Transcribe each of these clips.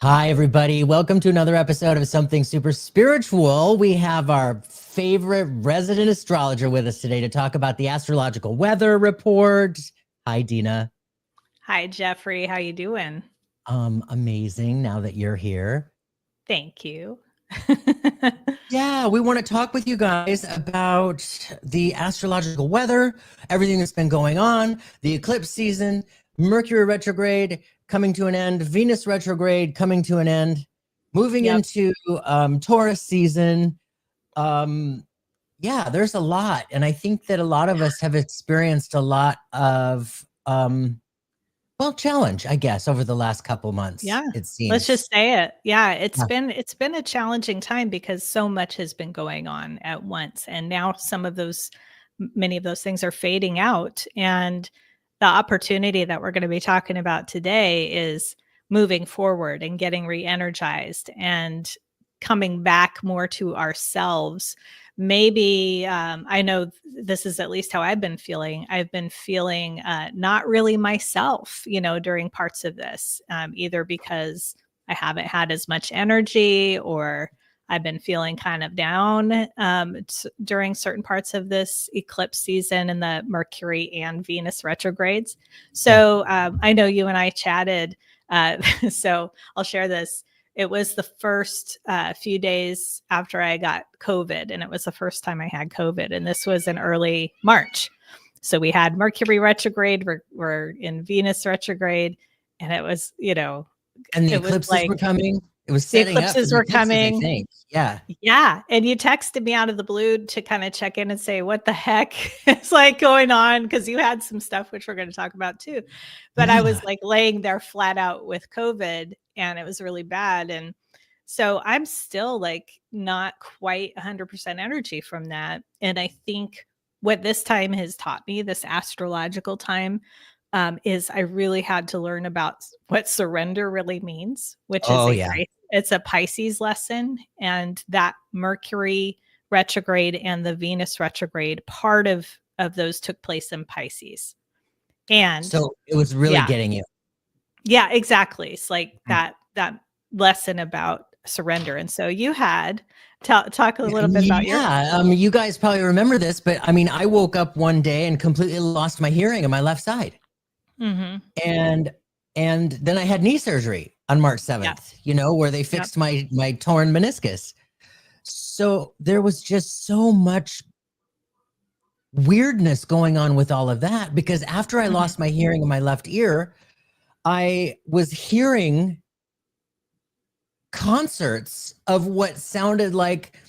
Hi, everybody. Welcome to another episode of Something Super Spiritual. We have our favorite resident astrologer with us today to talk about the astrological weather report. Hi, Dena. Hi, Jeffrey. How you doing? Amazing now that you're here. Thank you. Yeah, we want to talk with you guys about the astrological weather, everything that's been going on, the eclipse season, Mercury retrograde coming to an end, Venus retrograde coming to an end, moving into Taurus season. Yeah, there's a lot. And I think that a lot of us have experienced a lot of challenge, I guess, over the last couple months. Yeah, it seems. let's just say it. Yeah, it's been a challenging time because so much has been going on at once, and now many of those things are fading out. And the opportunity that we're going to be talking about today is moving forward and getting re-energized and coming back more to ourselves. Maybe I know this is at least how I've been feeling. I've been feeling not really myself, during parts of this, either because I haven't had as much energy or I've been feeling kind of down during certain parts of this eclipse season and the Mercury and Venus retrogrades. So I know you and I chatted. So I'll share this. It was the first few days after I got COVID, and it was the first time I had COVID. And this was in early March. So we had Mercury retrograde, we're in Venus retrograde, and it was, and the eclipses were coming. It was setting the eclipses up were coming. I think. Yeah. Yeah. And you texted me out of the blue to kind of check in and say, what the heck is like going on? Because you had some stuff, which we're going to talk about too. But I was like laying there flat out with COVID, and it was really bad. And so I'm still like not quite 100% energy from that. And I think what this time has taught me, this astrological time, is I really had to learn about what surrender really means, which is it's a Pisces lesson. And that Mercury retrograde and the Venus retrograde, part of those took place in Pisces. And so it was really getting you. Yeah, exactly. It's like that lesson about surrender. And so you had talk a little bit about you guys probably remember this, but I mean, I woke up one day and completely lost my hearing on my left side. Mm-hmm. And then I had knee surgery on March 7th, where they fixed my torn meniscus. So there was just so much weirdness going on with all of that, because after I lost my hearing in my left ear, I was hearing concerts of what sounded like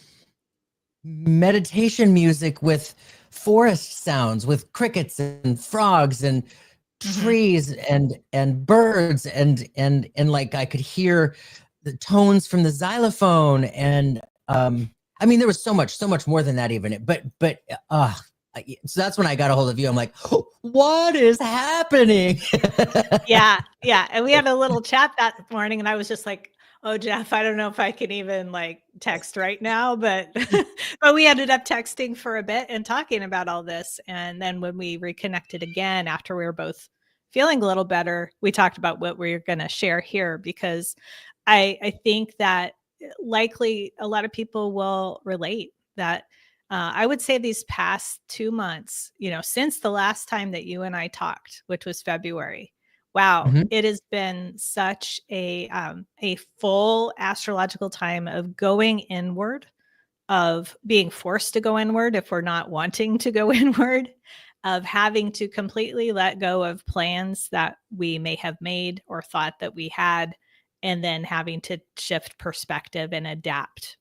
meditation music with forest sounds, with crickets and frogs and trees and birds and like I could hear the tones from the xylophone. And I mean, there was so much more than that even. But so that's when I got a hold of you. I'm like, oh, what is happening? Yeah. And we had a little chat that morning, and I was just like, oh, Jeff, I don't know if I can even like text right now, but we ended up texting for a bit and talking about all this. And then when we reconnected again, after we were both feeling a little better, we talked about what we're going to share here, because I think that likely a lot of people will relate that. I would say these past 2 months, since the last time that you and I talked, which was February, wow, it has been such a full astrological time of going inward, of being forced to go inward if we're not wanting to go inward, of having to completely let go of plans that we may have made or thought that we had, and then having to shift perspective and adapt.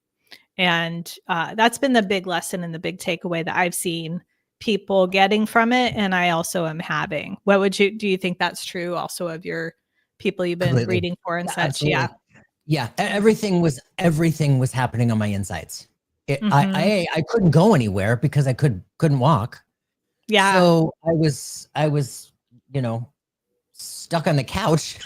And that's been the big lesson and the big takeaway that I've seen people getting from it. And I also am having. Do you think that's true also of your people you've been reading for and such? Absolutely. Yeah. Everything was happening on my insides. I couldn't go anywhere because I couldn't walk. Yeah. So I was, stuck on the couch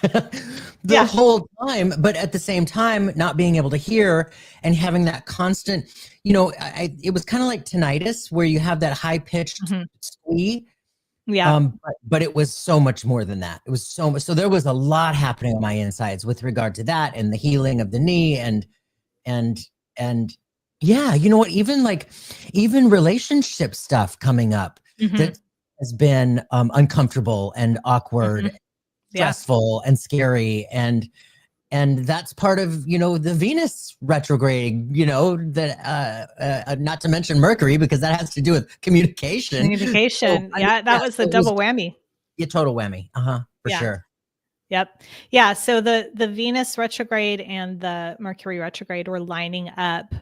the whole time, but at the same time, not being able to hear and having that constant, it was kind of like tinnitus, where you have that high pitched squeak. Yeah. But it was so much more than that. It was so much. So there was a lot happening on my insides with regard to that and the healing of the knee and yeah, you know what? Even relationship stuff coming up that has been uncomfortable and awkward, stressful and scary and that's part of the Venus retrograde, that not to mention Mercury, because that has to do with communication. So, that was the double whammy. Yeah, total whammy. For sure. Yep. Yeah. So the Venus retrograde and the Mercury retrograde were lining up,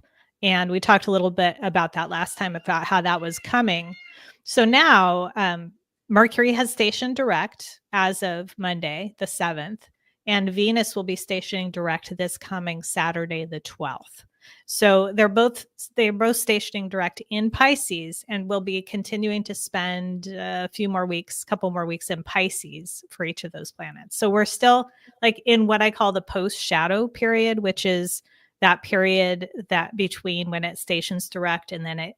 and we talked a little bit about that last time about how that was coming. So now Mercury has stationed direct as of Monday, the 7th. And Venus will be stationing direct this coming Saturday, the 12th. So they're both stationing direct in Pisces, and we'll be continuing to spend a couple more weeks in Pisces for each of those planets. So we're still like in what I call the post-shadow period, which is that period that between when it stations direct and then it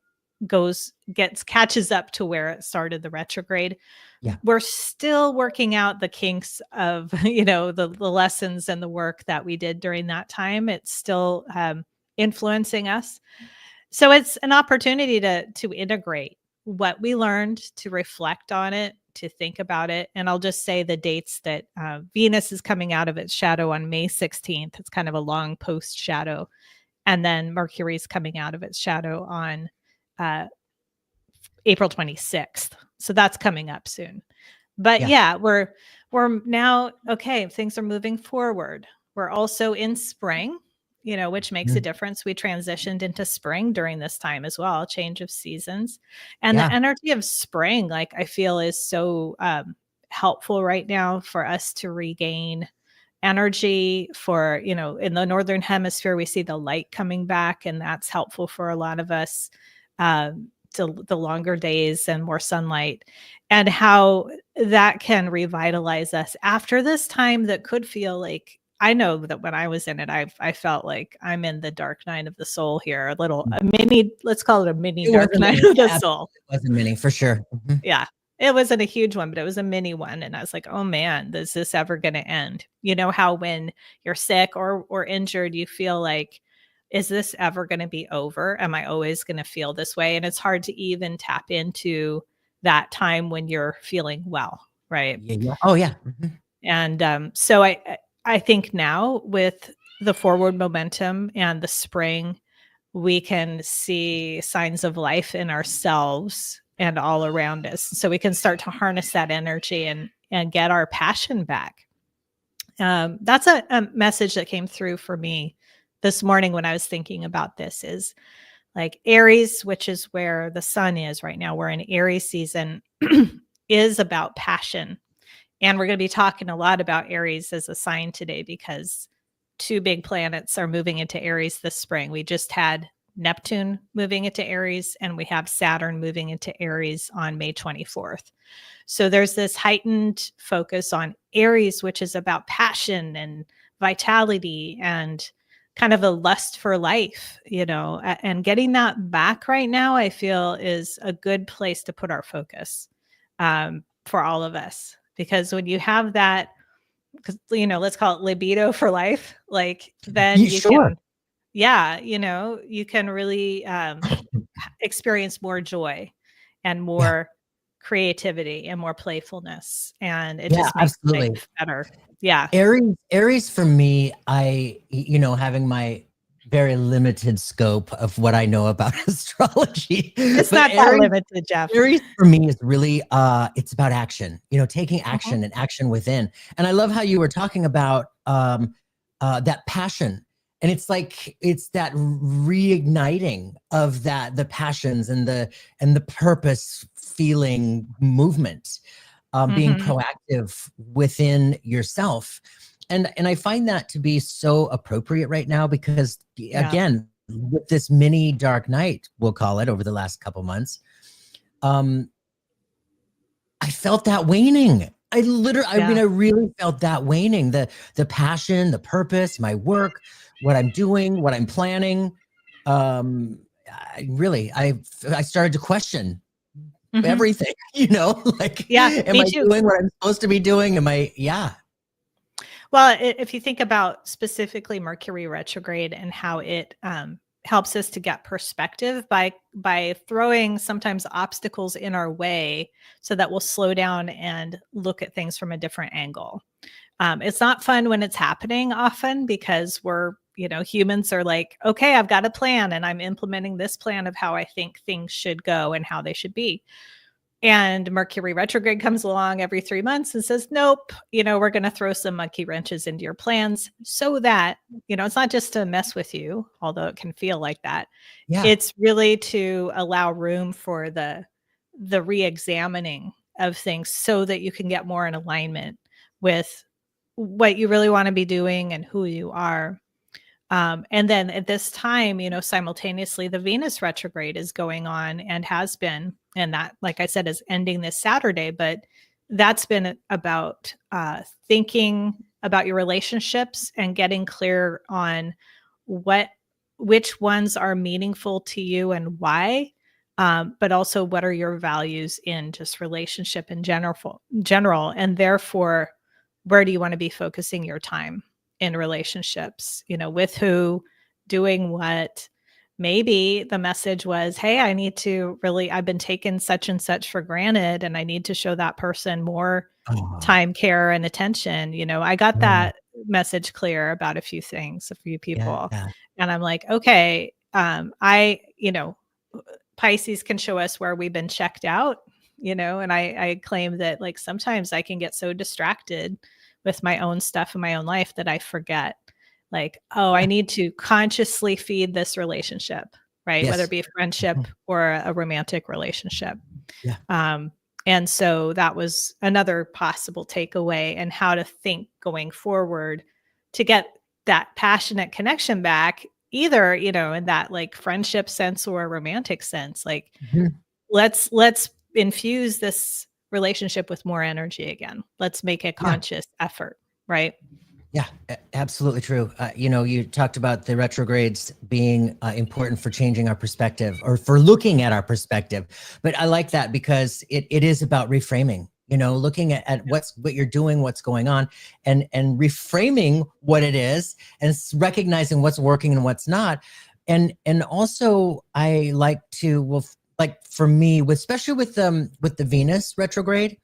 catches up to where it started the retrograde. Yeah. We're still working out the kinks of, the lessons and the work that we did during that time. It's still influencing us. So it's an opportunity to integrate what we learned, to reflect on it, to think about it. And I'll just say the dates that Venus is coming out of its shadow on May 16th. It's kind of a long post shadow. And then Mercury's coming out of its shadow on April 26th. So that's coming up soon. But we're now, okay, things are moving forward. We're also in spring, which makes a difference. We transitioned into spring during this time as well, change of seasons. And the energy of spring, I feel is so helpful right now for us to regain energy for, in the Northern Hemisphere, we see the light coming back, and that's helpful for a lot of us. The longer days and more sunlight, and how that can revitalize us after this time that could feel like, I know that when I was in it, I felt like I'm in the dark night of the soul here, let's call it a mini dark night of the soul. It was a mini for sure. Yeah. It wasn't a huge one, but it was a mini one. And I was like, oh man, is this ever going to end? You know how when you're sick or injured, you feel like, is this ever going to be over? Am I always going to feel this way? And it's hard to even tap into that time when you're feeling well, right? Yeah. Oh, yeah. And so I think now with the forward momentum and the spring, we can see signs of life in ourselves and all around us. So we can start to harness that energy and get our passion back. That's a message that came through for me this morning when I was thinking about this, is like Aries, which is where the sun is right now. We're in Aries season, is about passion. And we're going to be talking a lot about Aries as a sign today, because 2 big planets are moving into Aries this spring. We just had Neptune moving into Aries, and we have Saturn moving into Aries on May 24th. So there's this heightened focus on Aries, which is about passion and vitality and kind of a lust for life, and getting that back right now, I feel is a good place to put our focus for all of us. Because when you have that, let's call it libido for life, then you can, you can really experience more joy and more creativity and more playfulness. And it just makes life better. Yeah. Aries for me, having my very limited scope of what I know about astrology. It's not that limited, Jeff. Aries for me is really, it's about action, taking action and action within. And I love how you were talking about that passion. And it's that reigniting of the passions and the purpose feeling movement. Being proactive within yourself. And I find that to be so appropriate right now, because again, with this mini dark night, we'll call it, over the last couple months, I felt that waning. I really felt that waning, the passion, the purpose, my work, what I'm doing, what I'm planning. I started to question everything, like, Yeah, am me I too. doing what I'm supposed to be doing? Yeah. Well, if you think about specifically Mercury retrograde and how it helps us to get perspective by throwing sometimes obstacles in our way so that we'll slow down and look at things from a different angle. It's not fun when it's happening often because humans are like, okay, I've got a plan and I'm implementing this plan of how I think things should go and how they should be. And Mercury retrograde comes along every 3 months and says, nope, we're going to throw some monkey wrenches into your plans so that, it's not just to mess with you, although it can feel like that. Yeah. It's really to allow room for the re-examining of things so that you can get more in alignment with what you really want to be doing and who you are. And then at this time, simultaneously, the Venus retrograde is going on and has been, and that, like I said, is ending this Saturday. But that's been about thinking about your relationships and getting clear on which ones are meaningful to you and why. But also, what are your values in just relationship in general, and therefore, where do you want to be focusing your time in relationships, with who, doing what. Maybe the message was, hey, I've been taking such and such for granted and I need to show that person more time, care, and attention. I got that message clear about a few people. Yeah. And I'm like, okay, Pisces can show us where we've been checked out, and I claim that like sometimes I can get so distracted with my own stuff in my own life that I forget like, I need to consciously feed this relationship, right? Yes. Whether it be a friendship or a romantic relationship. Yeah. And so that was another possible takeaway and how to think going forward to get that passionate connection back, either, in that like friendship sense or a romantic sense. Like, let's infuse this relationship with more energy again. Let's make a conscious effort, right? Yeah, absolutely true. You talked about the retrogrades being important for changing our perspective or for looking at our perspective. But I like that because it is about reframing, looking at what you're doing, what's going on, and reframing what it is and recognizing what's working and what's not. And also I like to, like for me, especially with the Venus retrograde,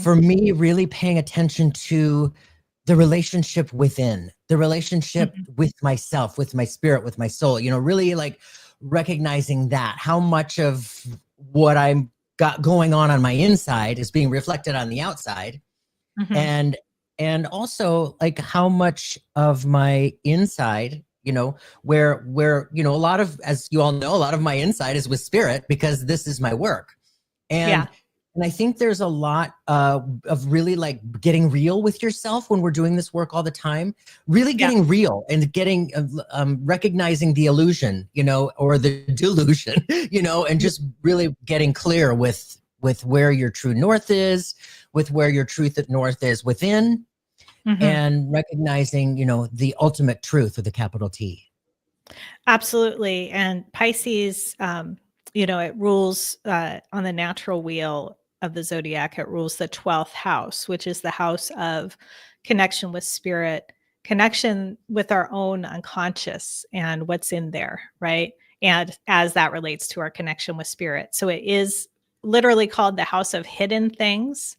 for me, really paying attention to the relationship within, the relationship with myself, with my spirit, with my soul, really like recognizing that how much of what I'm got going on my inside is being reflected on the outside. And also like how much of my inside, where, a lot of, as you all know, a lot of my inside is with spirit because this is my work. And I think there's a lot of really like getting real with yourself when we're doing this work all the time, really getting real and getting, recognizing the illusion, or the delusion, and just really getting clear with where your true north is, with where your truth at north is within, and recognizing, the ultimate truth with a capital T. Absolutely. And Pisces, it rules on the natural wheel of the zodiac. It rules the 12th house, which is the house of connection with spirit, connection with our own unconscious and what's in there, right? And as that relates to our connection with spirit. So it is literally called the house of hidden things.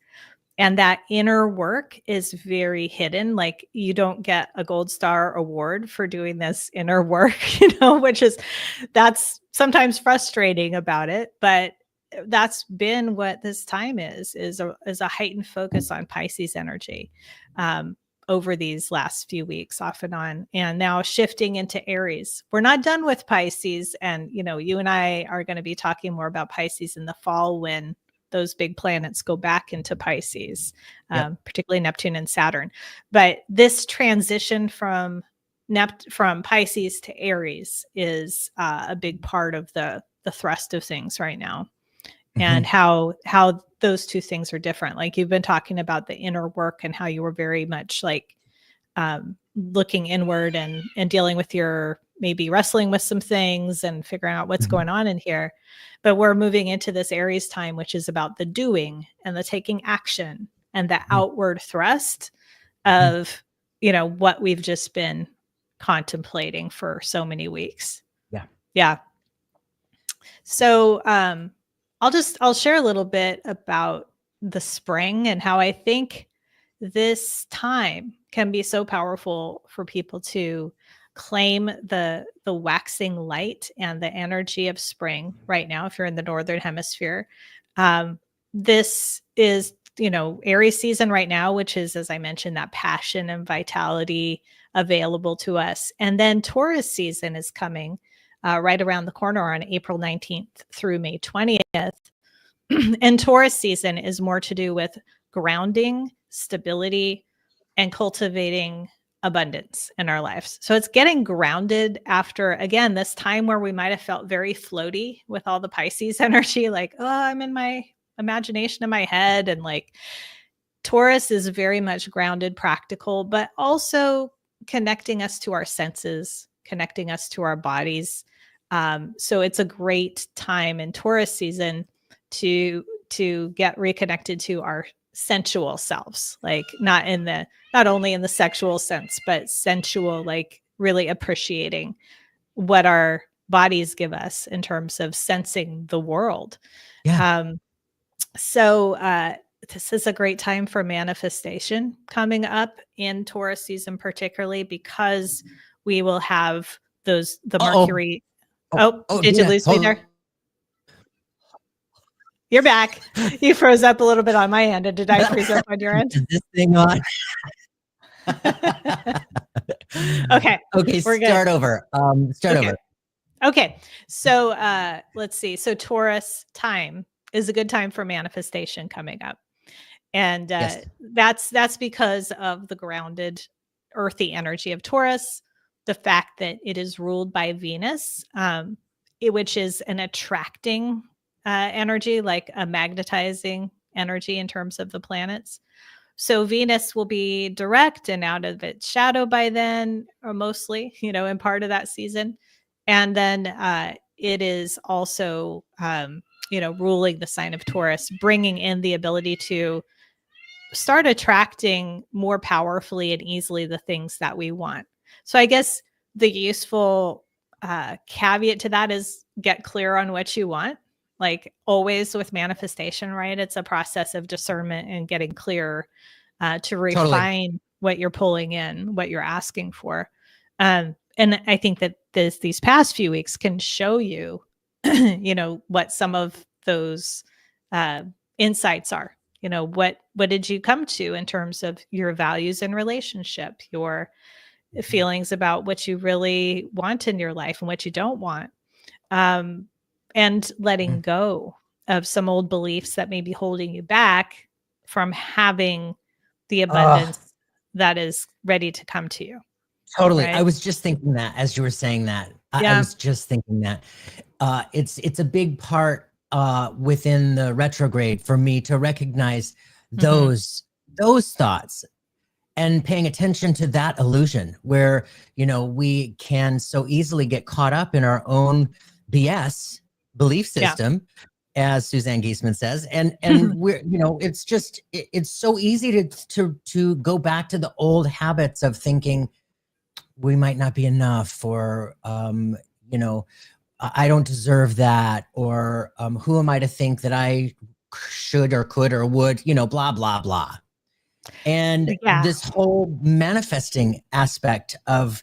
And that inner work is very hidden. Like you don't get a gold star award for doing this inner work, that's sometimes frustrating about it, but that's been what this time is a heightened focus on Pisces energy over these last few weeks off and on, and now shifting into Aries. We're not done with Pisces. And, you and I are going to be talking more about Pisces in the fall when those big planets go back into Pisces, particularly Neptune and Saturn. But this transition from Pisces to Aries is a big part of the thrust of things right now. And how those two things are different. Like you've been talking about the inner work and how you were very much like looking inward and dealing with your, maybe wrestling with some things and figuring out what's going on in here. But we're moving into this Aries time, which is about the doing and the taking action and the outward thrust of, what we've just been contemplating for so many weeks. Yeah. So I'll share a little bit about the spring and how I think this time can be so powerful for people to claim the waxing light and the energy of spring right now. If you're in the Northern Hemisphere, this is, Aries season right now, which is, as I mentioned, that passion and vitality available to us. And then Taurus season is coming right around the corner on April 19th through May 20th. And Taurus season is more to do with grounding, stability, and cultivating abundance in our lives. So it's getting grounded after, again, this time where we might have felt very floaty with all the Pisces energy, like, oh, I'm in my imagination in my head. And like Taurus is very much grounded, practical, but also connecting us to our senses, connecting us to our bodies. So it's a great time in Taurus season to get reconnected to our sensual selves, like not only in the sexual sense, but sensual, like really appreciating what our bodies give us in terms of sensing the world. So this is a great time for manifestation coming up in Taurus season, particularly because we will have the Mercury. Did you lose me there? You're back. You froze up a little bit on my end. And did I freeze up on your end? Is this thing on? Okay. We're start good. Over. Over. Okay. So let's see. So Taurus time is a good time for manifestation coming up. And that's because of the grounded earthy energy of Taurus, the fact that it is ruled by Venus, which is an attracting energy, like a magnetizing energy in terms of the planets. So Venus will be direct and out of its shadow by then, or mostly, in part of that season. And then it is also, ruling the sign of Taurus, bringing in the ability to start attracting more powerfully and easily the things that we want. So I guess the useful caveat to that is get clear on what you want. Like always with manifestation, right? It's a process of discernment and getting clear to refine what you're pulling in, what you're asking for. And I think that these past few weeks can show you, what some of those insights are. What did you come to in terms of your values and relationship, your feelings about what you really want in your life and what you don't want. And letting go of some old beliefs that may be holding you back from having the abundance that is ready to come to you. Totally. Right? I was just thinking that as you were saying that. I was just thinking that it's a big part within the retrograde for me to recognize those thoughts and paying attention to that illusion where, we can so easily get caught up in our own BS belief system, as Suzanne Giesemann says. And we're, it's just, it's so easy to go back to the old habits of thinking we might not be enough, or, I don't deserve that, or who am I to think that I should or could or would, blah, blah, blah. And this whole manifesting aspect of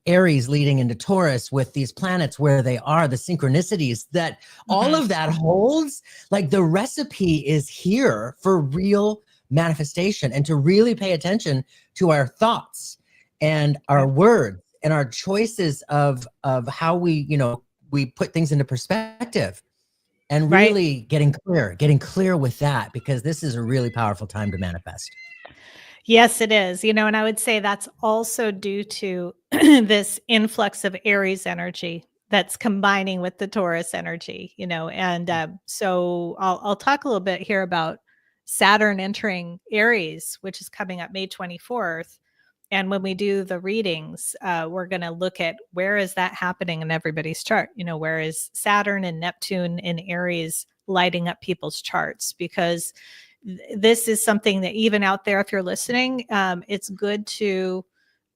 Aries leading into Taurus with these planets where they are, the synchronicities that all of that holds, like the recipe is here for real manifestation, and to really pay attention to our thoughts and our words and our choices of how we, we put things into perspective, and really getting clear with that, because this is a really powerful time to manifest. Yes, it is. And I would say that's also due to this influx of Aries energy that's combining with the Taurus energy, and so I'll talk a little bit here about Saturn entering Aries, which is coming up May 24th. And when we do the readings, we're going to look at where is that happening in everybody's chart? Where is Saturn and Neptune in Aries lighting up people's charts? Because this is something that even out there, if you're listening, it's good to,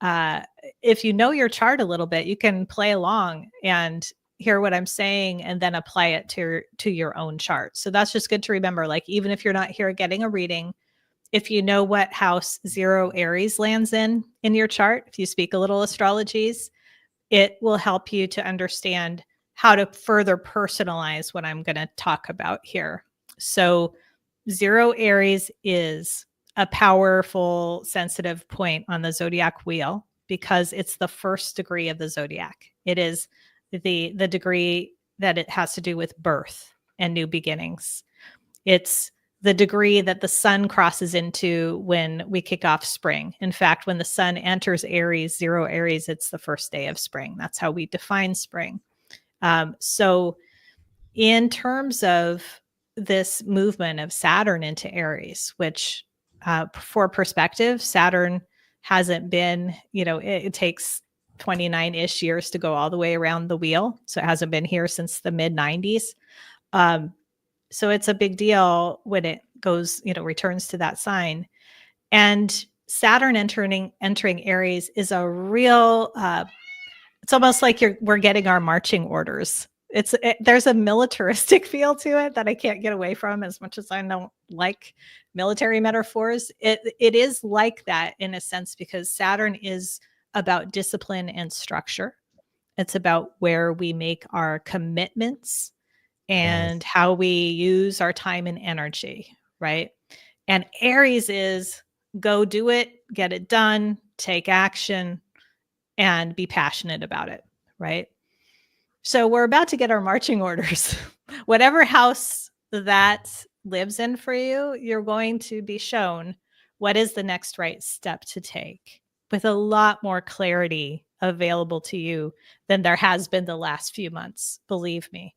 if you know your chart a little bit, you can play along and hear what I'm saying and then apply it to your own chart. So that's just good to remember. Like, even if you're not here getting a reading, if you know what house 0 Aries lands in your chart, if you speak a little astrologies, it will help you to understand how to further personalize what I'm going to talk about here. So 0 Aries is a powerful, sensitive point on the zodiac wheel because it's the first degree of the zodiac. It is the degree that it has to do with birth and new beginnings. It's the degree that the sun crosses into when we kick off spring. In fact, when the sun enters Aries, 0 Aries, it's the first day of spring. That's how we define spring. So in terms of this movement of Saturn into Aries, which for perspective, Saturn hasn't been, it takes 29-ish years to go all the way around the wheel. So it hasn't been here since the mid 90s. So it's a big deal when it goes, returns to that sign. And Saturn entering Aries is a real, it's almost like we're getting our marching orders. There's a militaristic feel to it that I can't get away from, as much as I don't like military metaphors. It is like that in a sense, because Saturn is about discipline and structure. It's about where we make our commitments and how we use our time and energy, right? And Aries is go do it, get it done, take action, and be passionate about it, right? So we're about to get our marching orders. Whatever house that lives in for you, you're going to be shown what is the next right step to take with a lot more clarity available to you than there has been the last few months, believe me.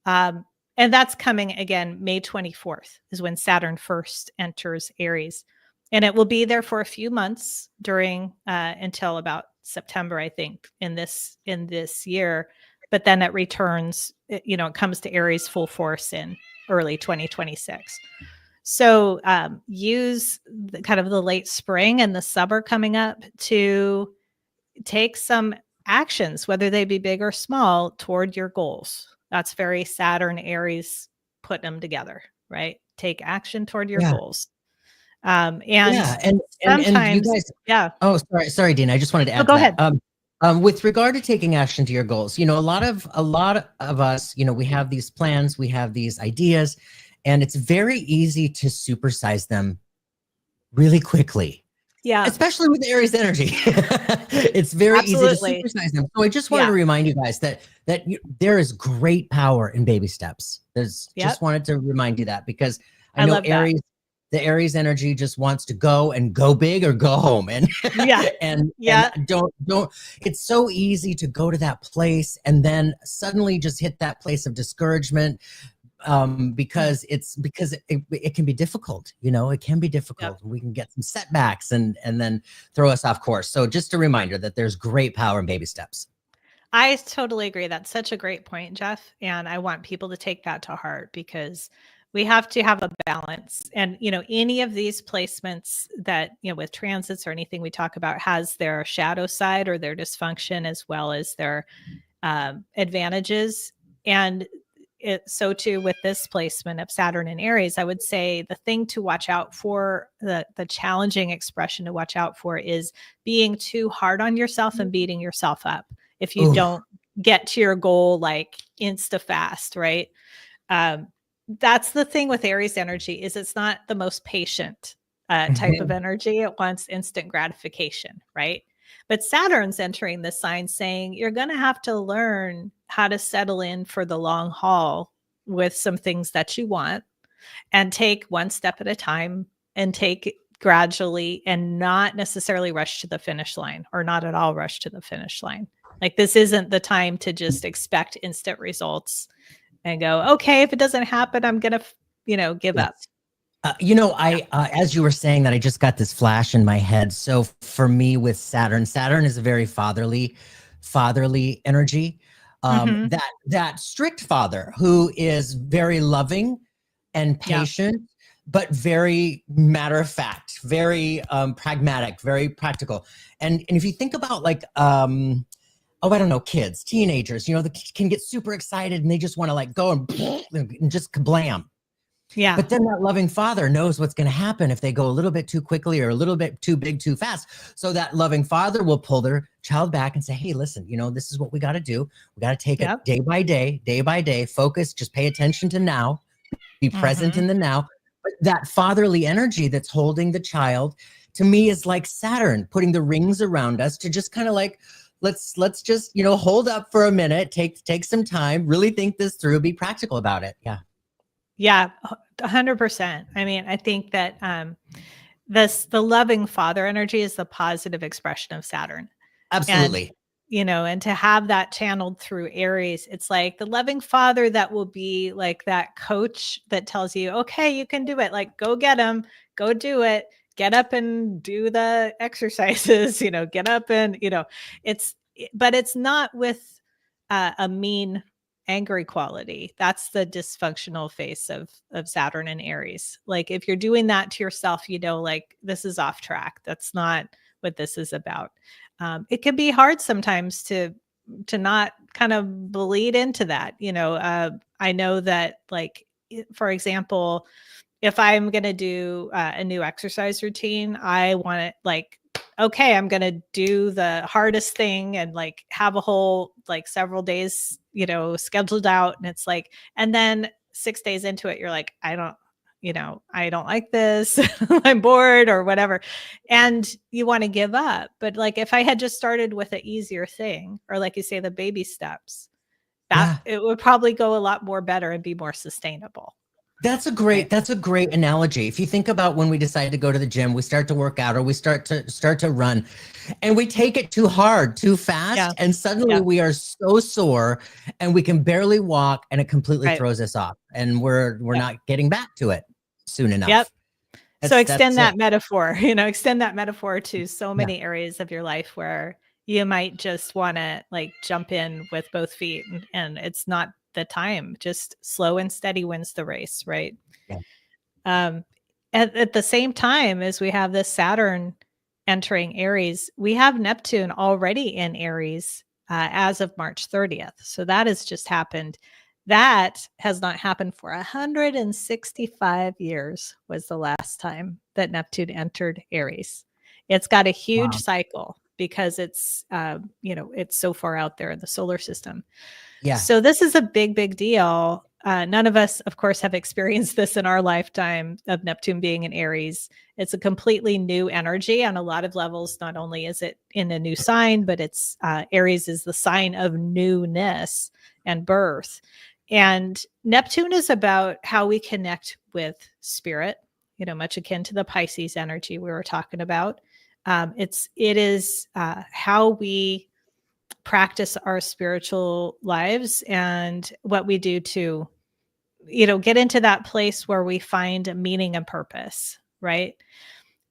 And that's coming again, May 24th is when Saturn first enters Aries. And it will be there for a few months during until about September, I think, in this year. But then it returns, it comes to Aries full force in early 2026. So use kind of the late spring and the summer coming up to take some actions, whether they be big or small, toward your goals. That's very Saturn, Aries, put them together, right? Take action toward your goals. And you guys, Oh, sorry, Dena. I just wanted to add go to that. ahead. With regard to taking action to your goals, a lot of us, we have these plans, we have these ideas, and it's very easy to supersize them really quickly. Yeah. Especially with Aries energy. It's very easy to supersize them. So I just wanted to remind you guys that there is great power in baby steps. Just wanted to remind you that, because I know Aries, the Aries energy just wants to go big or go home. And and don't, it's so easy to go to that place and then suddenly just hit that place of discouragement. Because it can be difficult, it can be difficult. We can get some setbacks and then throw us off course. So just a reminder that there's great power in baby steps. I totally agree. That's such a great point, Jeff. And I want people to take that to heart, because we have to have a balance. And, any of these placements that, with transits or anything we talk about has their shadow side or their dysfunction, as well as their advantages. And so too with this placement of Saturn in Aries, I would say the thing to watch out for, the challenging expression to watch out for, is being too hard on yourself and beating yourself up if you don't get to your goal like insta fast, right? That's the thing with Aries energy, is it's not the most patient type of energy. It wants instant gratification, right? But Saturn's entering the sign saying you're going to have to learn how to settle in for the long haul with some things that you want, and take one step at a time, and take gradually, and not necessarily rush to the finish line, or not at all rush to the finish line. Like, this isn't the time to just expect instant results and go, okay, if it doesn't happen, I'm going to, give up. As you were saying that, I just got this flash in my head. So for me with Saturn is a very fatherly energy. Mhm. That strict father who is very loving and Yeah. patient, but very matter of fact, very pragmatic, very practical. And if you think about like oh, I don't know, kids, teenagers, they can get super excited and they just want to like go and just kablam. Yeah. But then that loving father knows what's going to happen if they go a little bit too quickly or a little bit too big, too fast. So that loving father will pull their child back and say, hey, listen, this is what we got to do. We got to take it Yep. day by day, focus, just pay attention to now, be present Mhm. in the now. But that fatherly energy that's holding the child to me is like Saturn putting the rings around us to just kind of like, let's just, hold up for a minute, take some time, really think this through, be practical about it. Yeah. Yeah, 100%. I mean, I think that the loving father energy is the positive expression of Saturn. And Absolutely. and to have that channeled through Aries, it's like the loving father that will be like that coach that tells you, okay, you can do it. Like, go get him, go do it, get up and do the exercises, get up and, but it's not with a mean, angry quality. That's the dysfunctional face of Saturn and Aries. Like, if you're doing that to yourself, like, this is off track. That's not what this is about. It can be hard sometimes to not kind of bleed into that. I know that, like, for example, if I'm going to do a new exercise routine, I want it like, okay, I'm going to do the hardest thing and like have a whole, like, several days, scheduled out. And it's like, and then 6 days into it, you're like, I don't like this. I'm bored or whatever. And you want to give up. But like, if I had just started with an easier thing, or like you say, the baby steps, that Yeah. it would probably go a lot more better and be more sustainable. That's a Right. great analogy. If you think about when we decide to go to the gym, we start to work out or we start to run and we take it too hard, too fast, Yeah. and suddenly Yeah. we are so sore and we can barely walk and it completely Right. throws us off and we're Yep. not getting back to it soon Yep. enough. So That's extend it. that metaphor, extend that metaphor to so Yeah. many areas of your life where you might just want to like jump in with both feet and it's not the time. Just slow and steady wins the race, right? Yeah. Um, at the same time as we have this Saturn entering Aries, we have Neptune already in Aries as of March 30th. So that has just happened. That has not happened for 165 years, was the last time that Neptune entered Aries. It's got a huge Wow. cycle because it's so far out there in the solar system. Yeah. So this is a big, big deal. None of us, of course, have experienced this in our lifetime of Neptune being in Aries. It's a completely new energy on a lot of levels. Not only is it in a new sign, but it's Aries is the sign of newness and birth. And Neptune is about how we connect with spirit, much akin to the Pisces energy we were talking about. It is how we practice our spiritual lives and what we do to get into that place where we find a meaning and purpose, right?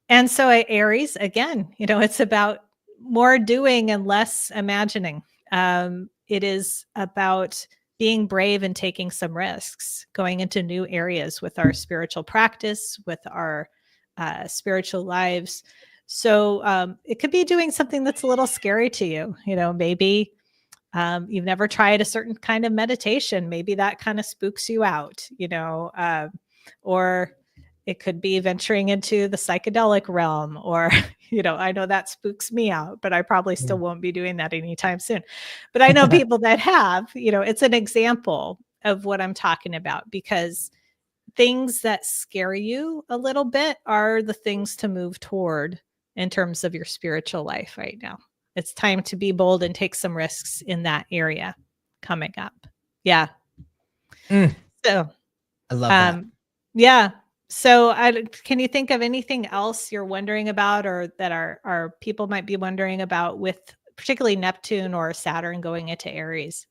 And so at Aries, again, it's about more doing and less imagining. It is about being brave and taking some risks, going into new areas with our spiritual practice, with our spiritual lives. So it could be doing something that's a little scary to you. Maybe you've never tried a certain kind of meditation. Maybe that kind of spooks you out, or it could be venturing into the psychedelic realm, or, I know that spooks me out, but I probably still won't be doing that anytime soon. But I know people that have, it's an example of what I'm talking about, because things that scare you a little bit are the things to move toward in terms of your spiritual life right now. It's time to be bold and take some risks in that area coming up. Yeah. Mm, So, I love that. Yeah. So, can you think of anything else you're wondering about, or that our people might be wondering about, with particularly Neptune or Saturn going into Aries?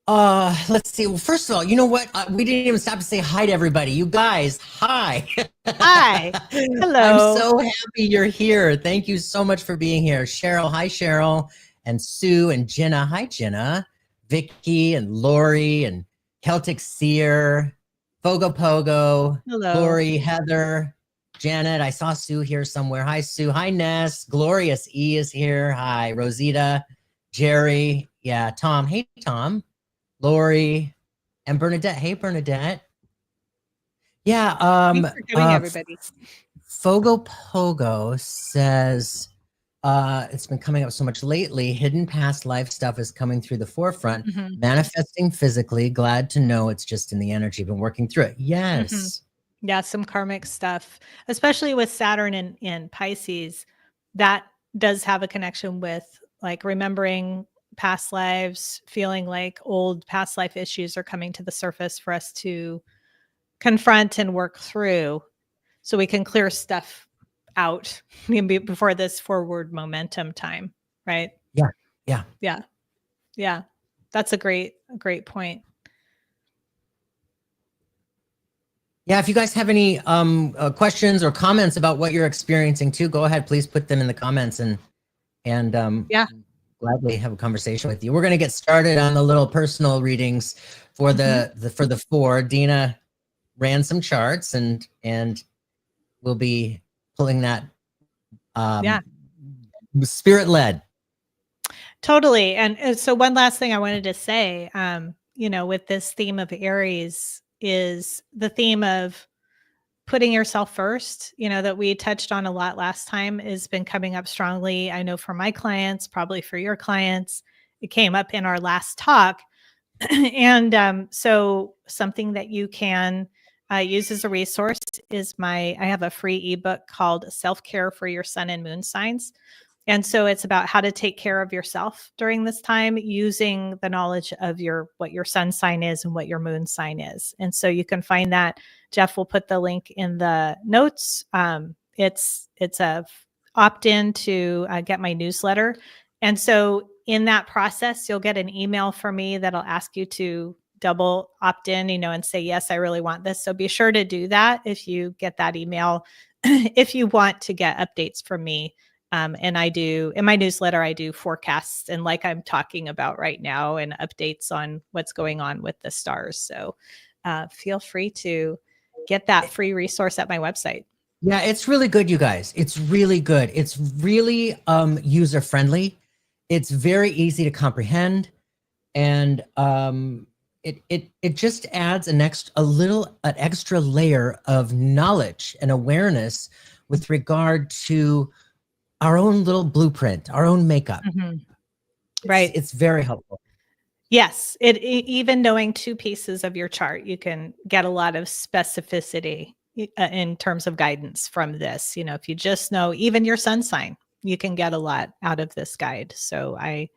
Let's see. Well, first of all, you know what? We didn't even stop to say hi to everybody. You guys, hi. Hi. I'm Hello. so happy you're here. Thank you so much for being here. Cheryl, hi, Cheryl. And Sue and Jenna, hi, Jenna. Vicky and Lori and Celtic Seer, Fogo Pogo, Hello. Lori, Heather, Janet. I saw Sue here somewhere. Hi, Sue. Hi, Ness. Glorious E is here. Hi, Rosita, Jerry. Yeah, Tom. Hey, Tom. Lori and Bernadette. Hey, Bernadette. Yeah. Thanks for coming, everybody. Fogo Pogo says it's been coming up so much lately. Hidden past life stuff is coming through the forefront, manifesting physically. Glad to know it's just in the energy. Been working through it. Yes. Yeah, some karmic stuff, especially with Saturn in Pisces, that does have a connection with like remembering past lives, feeling like old past life issues are coming to the surface for us to confront and work through so we can clear stuff out before this forward momentum time, right? Yeah. That's a great point. Yeah, if you guys have any questions or comments about what you're experiencing too, go ahead, please put them in the comments and gladly have a conversation with you. We're going to get started on the little personal readings for the four. Dena ran some charts and we'll be pulling that spirit led. Totally. And so one last thing I wanted to say, with this theme of Aries is the theme of putting yourself first, that we touched on a lot last time has been coming up strongly. I know for my clients, probably for your clients, it came up in our last talk. And so something that you can use as a resource is I have a free ebook called Self-Care for Your Sun and Moon Signs. And so it's about how to take care of yourself during this time using the knowledge of what your sun sign is and what your moon sign is. And so you can find that. Jeff will put the link in the notes. It's a opt-in to get my newsletter. And so in that process, you'll get an email from me that'll ask you to double opt in, and say, yes, I really want this. So be sure to do that if you get that email, if you want to get updates from me. And I do, in my newsletter, I do forecasts and like I'm talking about right now and updates on what's going on with the stars. So feel free to get that free resource at my website. Yeah, it's really good, you guys. It's really good. It's really user-friendly. It's very easy to comprehend. And it just adds an extra layer of knowledge and awareness with regard to our own little blueprint, our own makeup. Right. It's very helpful. Yes. Even knowing two pieces of your chart, you can get a lot of specificity in terms of guidance from this. If you just know even your sun sign, you can get a lot out of this guide. So I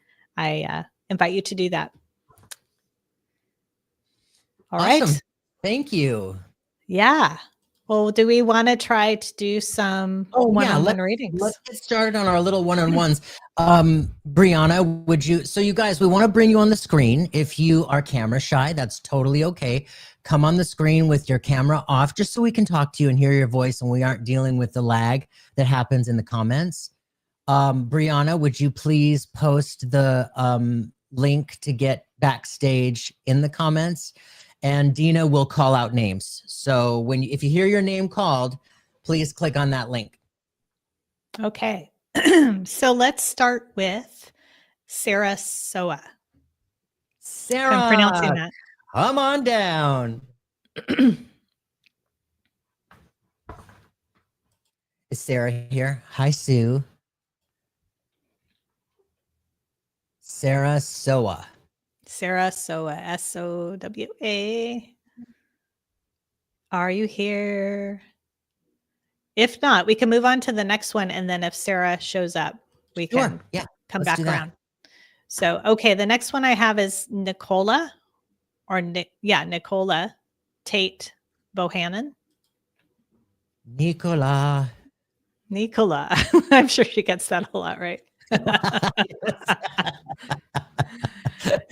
invite you to do that. All awesome. right. Thank you. Yeah. Well, do we want to try to do some one-on-one readings? Let's get started on our little one-on-ones. Brianna, so you guys, we want to bring you on the screen. If you are camera shy, that's totally okay. Come on the screen with your camera off, just so we can talk to you and hear your voice and we aren't dealing with the lag that happens in the comments. Brianna, would you please post the link to get backstage in the comments? And Dena will call out names. So if you hear your name called, please click on that link. Okay. So let's start with Sarah Soa. Sarah, I'm pronouncing that. Come on down. Is Sarah here? Hi, Sue. Sarah Soa. Sarah Soa, S-O-W-A. Are you here? If not, we can move on to the next one. And then if Sarah shows up, we can come back around. So, okay, the next one I have is Nicola Tate Bohannon. Nicola. I'm sure she gets that a lot, right?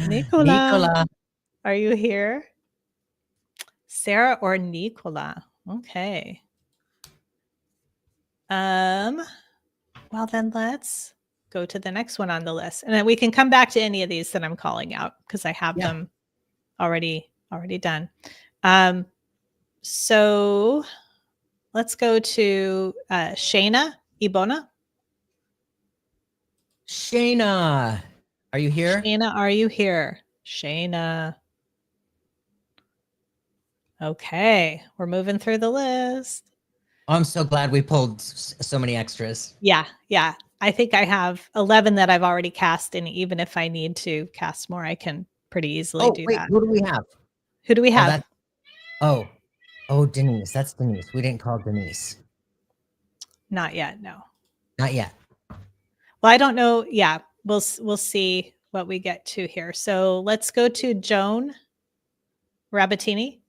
Nicola. Are you here? Sarah or Nicola? Okay. Well, then let's go to the next one on the list. And then we can come back to any of these that I'm calling out because I have them already done. So let's go to Shayna Ibona. Shayna, are you here? Shayna, are you here? Shayna. Okay, we're moving through the list. Oh, I'm so glad we pulled so many extras. Yeah. I think I have 11 that I've already cast, and even if I need to cast more, I can pretty easily do that. Who do we have? Who do we have? Oh, Denise. That's Denise. We didn't call Denise. Not yet. No. Not yet. Well, I don't know. Yeah, we'll see what we get to here. So let's go to Joan Rabatini.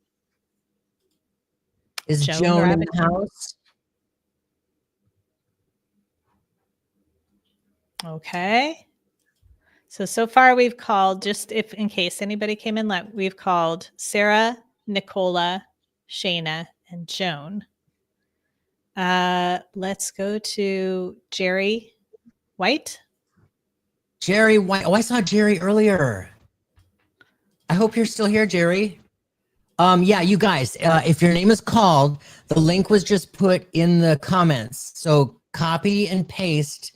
Is Joan in the house? Okay. So far we've called, just if in case anybody came in late, we've called Sarah, Nicola, Shayna, and Joan. Let's go to Jerry White. Jerry White. Oh, I saw Jerry earlier. I hope you're still here, Jerry. Yeah, you guys, if your name is called, the link was just put in the comments. So copy and paste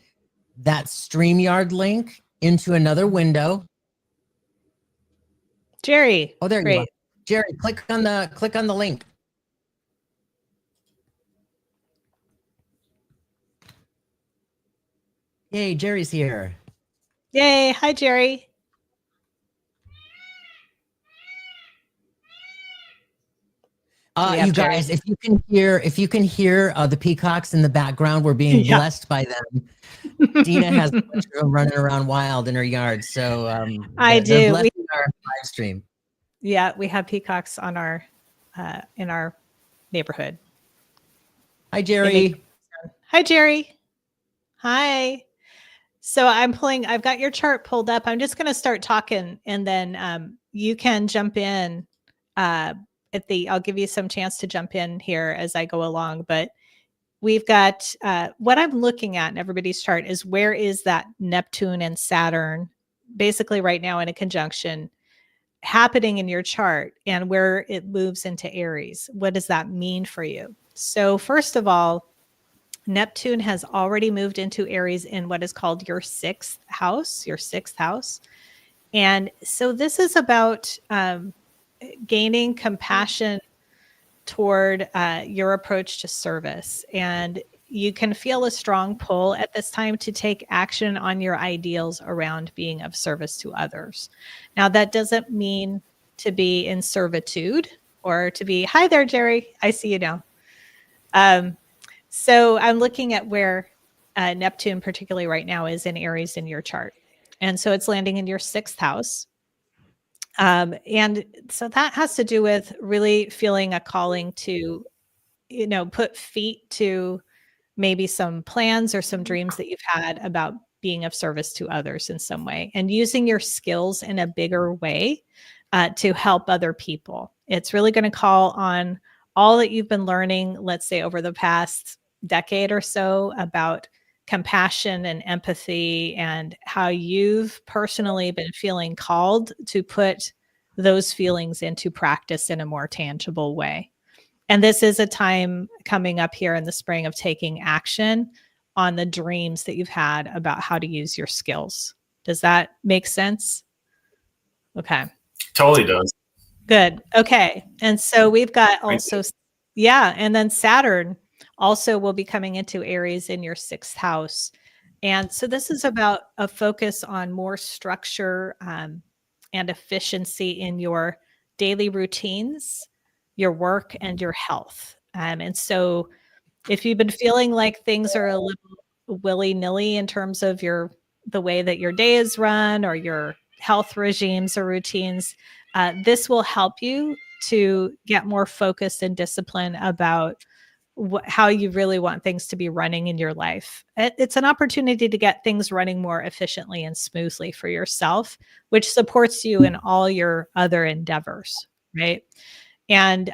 that StreamYard link into another window. Jerry. Oh, there you are. Jerry, click on the link. Yay, Jerry's here. Yay. Hi, Jerry. You guys, Jerry? if you can hear the peacocks in the background, we're being blessed by them. Dena has a bunch of them running around wild in her yard. So I do. Our live stream. Yeah, we have peacocks on our in our neighborhood. Hi, Jerry. Hi, Jerry. Hi. So I've got your chart pulled up. I'm just going to start talking, and then you can jump in I'll give you some chance to jump in here as I go along. But we've got what I'm looking at in everybody's chart is where is that Neptune and Saturn basically right now in a conjunction happening in your chart, and where it moves into Aries. What does that mean for you? So first of all, Neptune has already moved into Aries in what is called your sixth house. And so this is about gaining compassion toward your approach to service. And you can feel a strong pull at this time to take action on your ideals around being of service to others. Now, that doesn't mean to be in servitude or to be, hi there, Jerry, I see you now. So I'm looking at where Neptune particularly right now is in Aries in your chart. And so it's landing in your sixth house. And so that has to do with really feeling a calling to, put feet to maybe some plans or some dreams that you've had about being of service to others in some way, and using your skills in a bigger way to help other people. It's really going to call on all that you've been learning, let's say over the past decade or so, about compassion and empathy, and how you've personally been feeling called to put those feelings into practice in a more tangible way. And this is a time coming up here in the spring of taking action on the dreams that you've had about how to use your skills. Does that make sense? Okay. Totally does. Good. Okay. And so we've got also, and then Saturn also will be coming into Aries in your sixth house. And so this is about a focus on more structure and efficiency in your daily routines, your work, and your health. And so if you've been feeling like things are a little willy-nilly in terms of the way that your day is run or your health regimes or routines, this will help you to get more focused and discipline about how you really want things to be running in your life. It's an opportunity to get things running more efficiently and smoothly for yourself, which supports you in all your other endeavors, right? And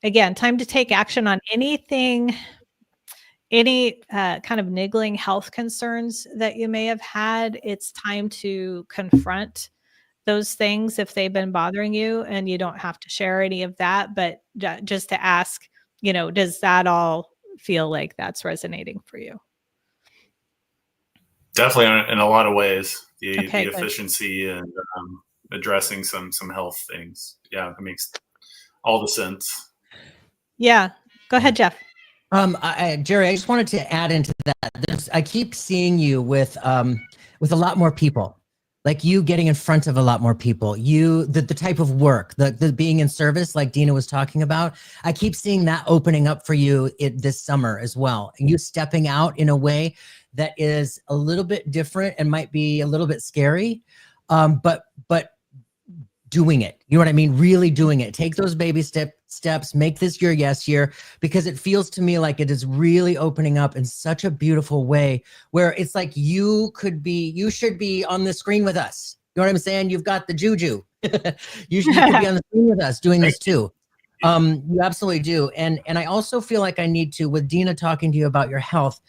again, time to take action on anything, any kind of niggling health concerns that you may have had. It's time to confront those things if they've been bothering you, and you don't have to share any of that, but just to ask, does that all feel like that's resonating for you? Definitely in a lot of ways, the Okay, good. efficiency and addressing some health things. Yeah, it makes all the sense. Yeah. Go ahead, Jeff. Jerry, I just wanted to add into that. I keep seeing you with a lot more people, like you getting in front of a lot more people. The type of work, the being in service, like Dena was talking about. I keep seeing that opening up for you this summer as well. And you stepping out in a way that is a little bit different and might be a little bit scary, but doing it. You know what I mean? Really doing it. Take those baby steps, make this your yes year, because it feels to me like it is really opening up in such a beautiful way where it's like you should be on the screen with us. You know what I'm saying? You've got the juju. You could be on the screen with us doing this too. You absolutely do. And I also feel like I need to, with Dena talking to you about your health,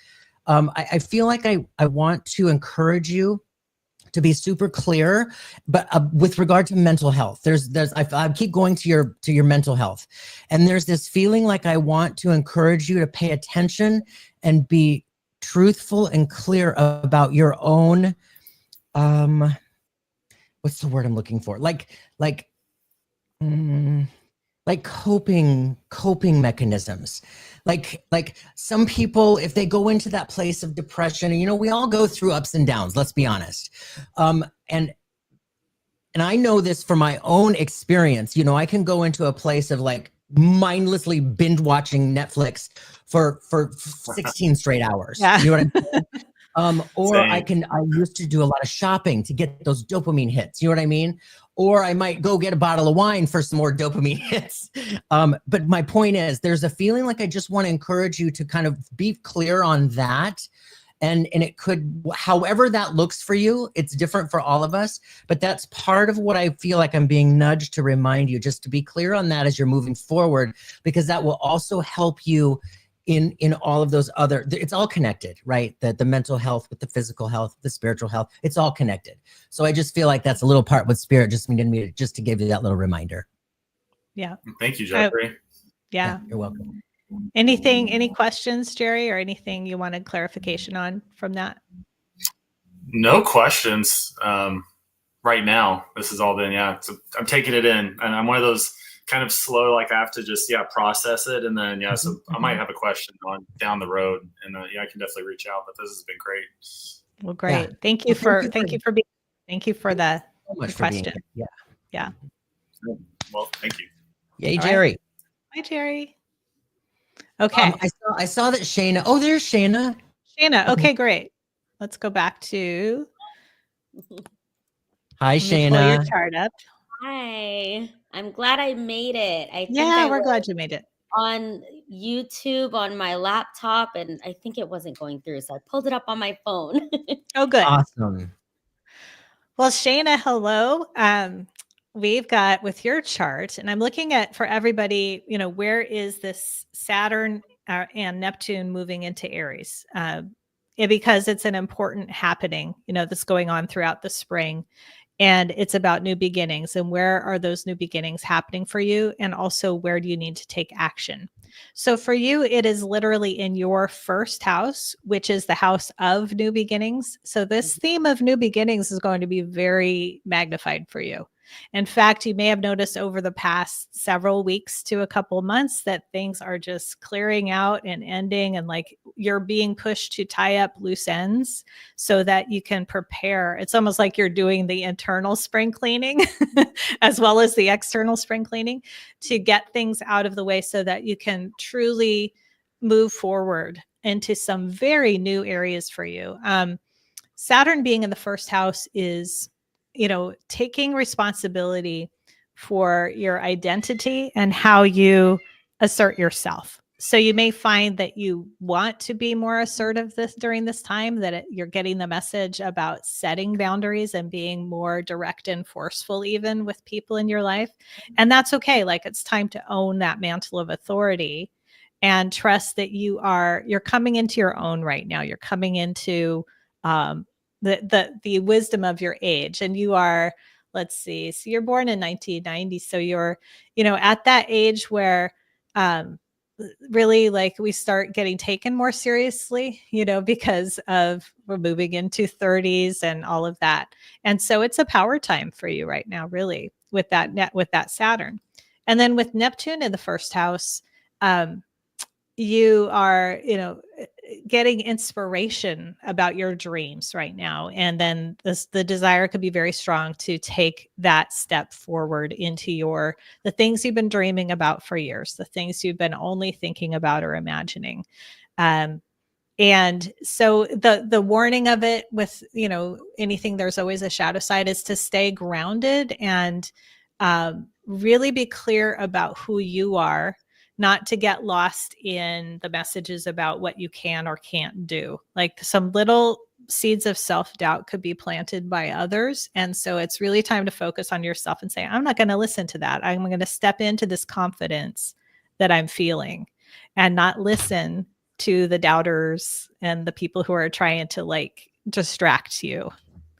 I feel like I want to encourage you to be super clear, but with regard to mental health, I keep going to your mental health, and there's this feeling like I want to encourage you to pay attention and be truthful and clear about your own, what's the word I'm looking for? Like coping mechanisms. Like some people, if they go into that place of depression, and we all go through ups and downs, let's be honest. And I know this from my own experience. I can go into a place of like mindlessly binge watching Netflix for 16 straight hours. Yeah. You know what I'm saying? Or Same. I used to do a lot of shopping to get those dopamine hits. You know what I mean? Or I might go get a bottle of wine for some more dopamine hits. But my point is, there's a feeling like I just want to encourage you to kind of be clear on that. And it could, however that looks for you, it's different for all of us. But that's part of what I feel like I'm being nudged to remind you, just to be clear on that as you're moving forward, because that will also help you in all of those other, it's all connected, right? The mental health with the physical health, the spiritual health, it's all connected. So I just feel like that's a little part with spirit just needed me just to give you that little reminder. Yeah. Thank you, Jeffrey. Yeah. You're welcome. Any questions, Jerry, or anything you wanted clarification on from that? No questions right now. This has all been, so I'm taking it in, and I'm one of those kind of slow, like I have to just process it, and then so I might have a question on down the road, and I can definitely reach out, but this has been great. Well, great. Thank you for the question. Yeah. Well, thank you. Yay, Jerry. Right. Hi, Jerry. Okay. I saw that Shayna. Oh, there's Shayna. Okay, great. Let's go back to. Hi, Shayna. Pull your chart up. Hi. I'm glad I made it. We're glad you made it. On YouTube on my laptop, and I think it wasn't going through, so I pulled it up on my phone. Oh, good. Awesome. Well, Shayna, hello. We've got with your chart, and I'm looking at for everybody, where is this Saturn and Neptune moving into Aries? Because it's an important happening, that's going on throughout the spring. And it's about new beginnings, and where are those new beginnings happening for you? And also, where do you need to take action? So for you, it is literally in your first house, which is the house of new beginnings. So this theme of new beginnings is going to be very magnified for you. In fact, you may have noticed over the past several weeks to a couple months that things are just clearing out and ending, and like you're being pushed to tie up loose ends so that you can prepare. It's almost like you're doing the internal spring cleaning as well as the external spring cleaning to get things out of the way so that you can truly move forward into some very new areas for you. Saturn being in the first house is taking responsibility for your identity and how you assert yourself. so you may find that you want to be more assertive during this time, that you're getting the message about setting boundaries and being more direct and forceful even with people in your life. And that's okay. Like, it's time to own that mantle of authority and trust that you're coming into your own right now. You're coming into the wisdom of your age, and you are, let's see, so you're born in 1990. So you're, at that age where, really, like, we start getting taken more seriously, because we're moving into 30s and all of that. And so it's a power time for you right now, really, with that Saturn. And then with Neptune in the first house, you are, getting inspiration about your dreams right now. And then the desire could be very strong to take that step forward into the things you've been dreaming about for years, the things you've been only thinking about or imagining. And so the warning of it with, anything, there's always a shadow side, is to stay grounded and really be clear about who you are, not to get lost in the messages about what you can or can't do. Like, some little seeds of self-doubt could be planted by others. And so it's really time to focus on yourself and say, I'm not going to listen to that. I'm going to step into this confidence that I'm feeling and not listen to the doubters and the people who are trying to, like, distract you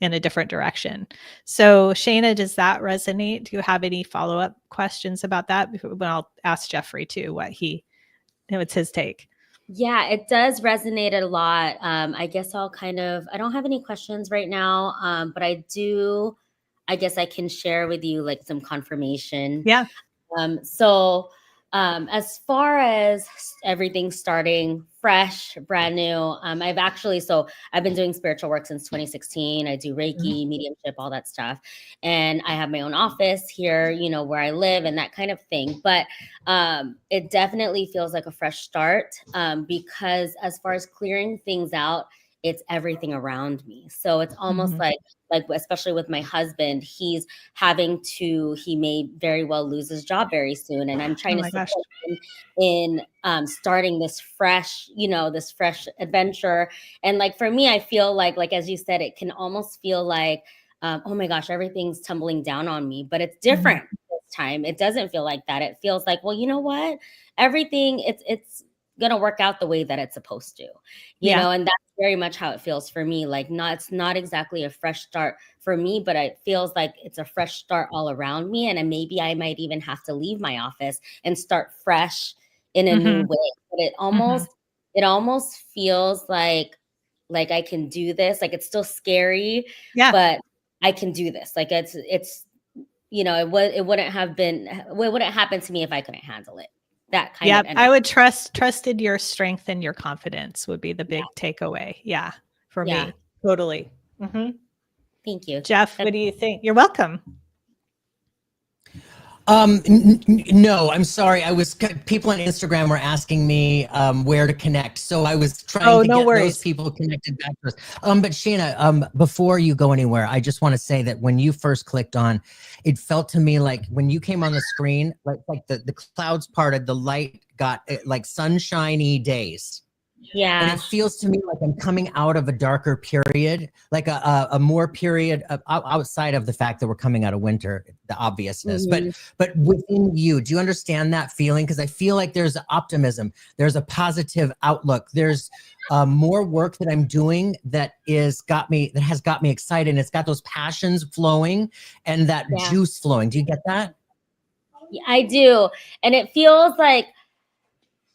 in a different direction. So Shayna, does that resonate? Do you have any follow-up questions about that? Well, I'll ask Jeffrey too, what's his take. Yeah, it does resonate a lot. I guess I don't have any questions right now, but I guess I can share with you, like, some confirmation. Yeah. So as far as everything starting fresh, brand new, I've been doing spiritual work since 2016. I do Reiki, mediumship, all that stuff. And I have my own office here, where I live and that kind of thing. But it definitely feels like a fresh start, because as far as clearing things out, it's everything around me. So it's almost like especially with my husband, he may very well lose his job very soon. And I'm trying to support him in starting this fresh adventure. And, like, for me, I feel like as you said, it can almost feel like, oh my gosh, everything's tumbling down on me, but it's different this time. It doesn't feel like that. It feels like, well, you know what? Everything, it's going to work out the way that it's supposed to, you know, and that's very much how it feels for me. Like, it's not exactly a fresh start for me, but it feels like it's a fresh start all around me. And maybe I might even have to leave my office and start fresh in a new way. But it almost feels like I can do this. Like, it's still scary, but I can do this. Like, it wouldn't happen to me if I couldn't handle it. That kind of energy. I would trusted your strength and your confidence would be the big takeaway. Yeah, for me. Totally. Thank you. Jeff, what do you think? You're welcome. No, I'm sorry. People on Instagram were asking me where to connect, so I was trying to get those people connected back to us. But Shayna, before you go anywhere, I just want to say that when you first clicked on, it felt to me like when you came on the screen, like the clouds parted, the light got like sunshiny days. Yeah. And it feels to me like I'm coming out of a darker period, like a more period outside of the fact that we're coming out of winter, the obviousness. But within you, do you understand that feeling? Because I feel like there's optimism, there's a positive outlook, there's more work that I'm doing that has got me excited. And it's got those passions flowing and that juice flowing. Do you get that? Yeah, I do. And it feels like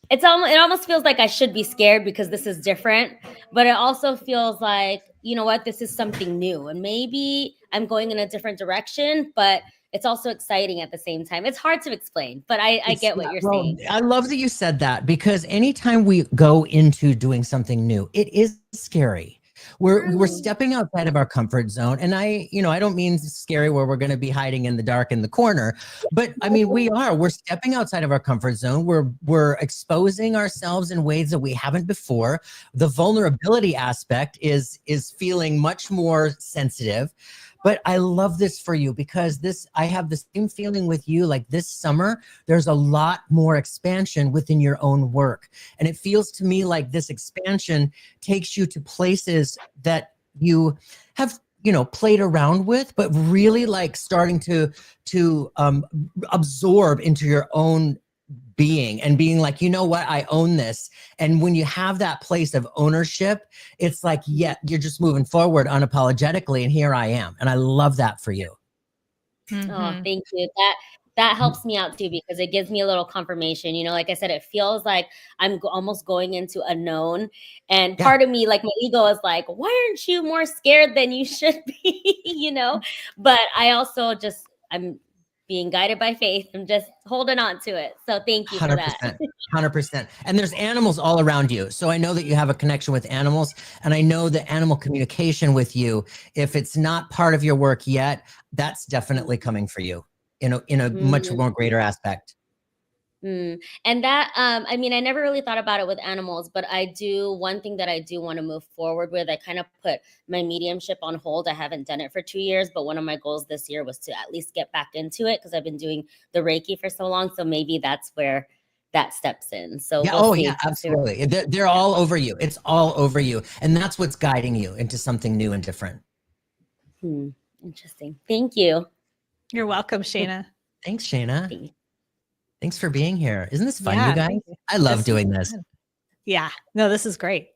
it almost feels like I should be scared because this is different, but it also feels like, you know what, this is something new and maybe I'm going in a different direction, but it's also exciting at the same time. It's hard to explain, but I get what you're saying. I love that you said that, because anytime we go into doing something new, it is scary. We're stepping outside of our comfort zone. And I don't mean scary where we're going to be hiding in the dark in the corner, but I mean, we're stepping outside of our comfort zone. We're exposing ourselves in ways that we haven't before. The vulnerability aspect is feeling much more sensitive. But I love this for you because I have the same feeling with you. Like this summer, there's a lot more expansion within your own work. And it feels to me like this expansion takes you to places that you have, played around with, but really like starting to absorb into your own being and being like, you know what, I own this. And when you have that place of ownership, it's like, yeah, you're just moving forward unapologetically. And here I am. And I love that for you. Mm-hmm. Oh, thank you. That helps me out too, because it gives me a little confirmation. Like I said, it feels like I'm almost going into a known. And part of me, like my ego is like, why aren't you more scared than you should be? But I also I'm being guided by faith. I'm just holding on to it. So thank you 100%, for that. 100%. And there's animals all around you. So I know that you have a connection with animals. And I know that animal communication with you, if it's not part of your work yet, that's definitely coming for you in a much more greater aspect. And that, I mean, I never really thought about it with animals, but one thing that I do want to move forward with, I kind of put my mediumship on hold. I haven't done it for 2 years, but one of my goals this year was to at least get back into it because I've been doing the Reiki for so long. So maybe that's where that steps in. So yeah, yeah, absolutely. They're all over you. It's all over you. And that's what's guiding you into something new and different. Interesting. Thank you. You're welcome, Shayna. Thanks, Shayna. Thanks for being here. Isn't this fun, Yeah, you guys? I love doing this. Fun. Yeah. No, this is great.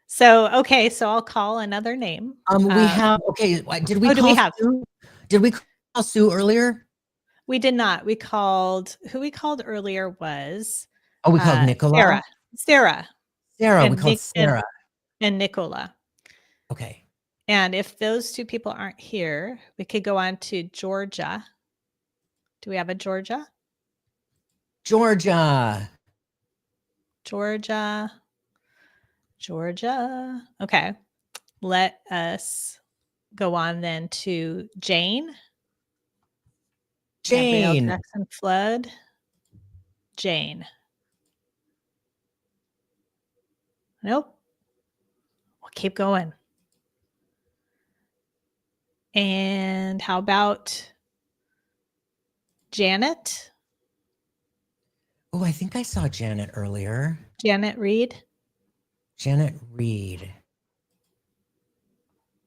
So, okay. So I'll call another name. We have, okay. Did we call Sue? Did we call Sue earlier? We did not. Who we called earlier was. We called Nicola? Sarah. We called Sarah. And Nicola. Okay. And if those two people aren't here, we could go on to Georgia. Do we have a Georgia? Georgia. Okay. Let us go on then to Jane. Gabrielle Jackson Flood. Jane. Nope. We'll keep going. And how about Janet? Oh, I think I saw Janet earlier. Janet Reed.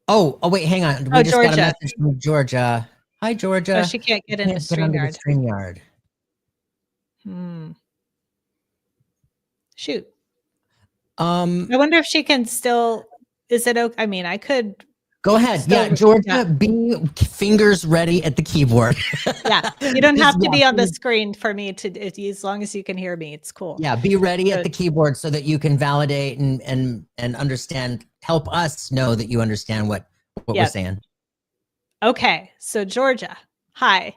Oh, wait, hang on. We just got a message from Georgia. Hi, Georgia. Oh, she can't get into StreamYard. Shoot. I wonder if she can still. Is it okay? I mean, I could. Go ahead. Yeah, Georgia, be fingers ready at the keyboard. Yeah, you don't have to be on the screen for me to, as long as you can hear me, it's cool. Yeah, be ready at the keyboard so that you can validate and understand, help us know that you understand what we're saying. Okay, so Georgia, hi.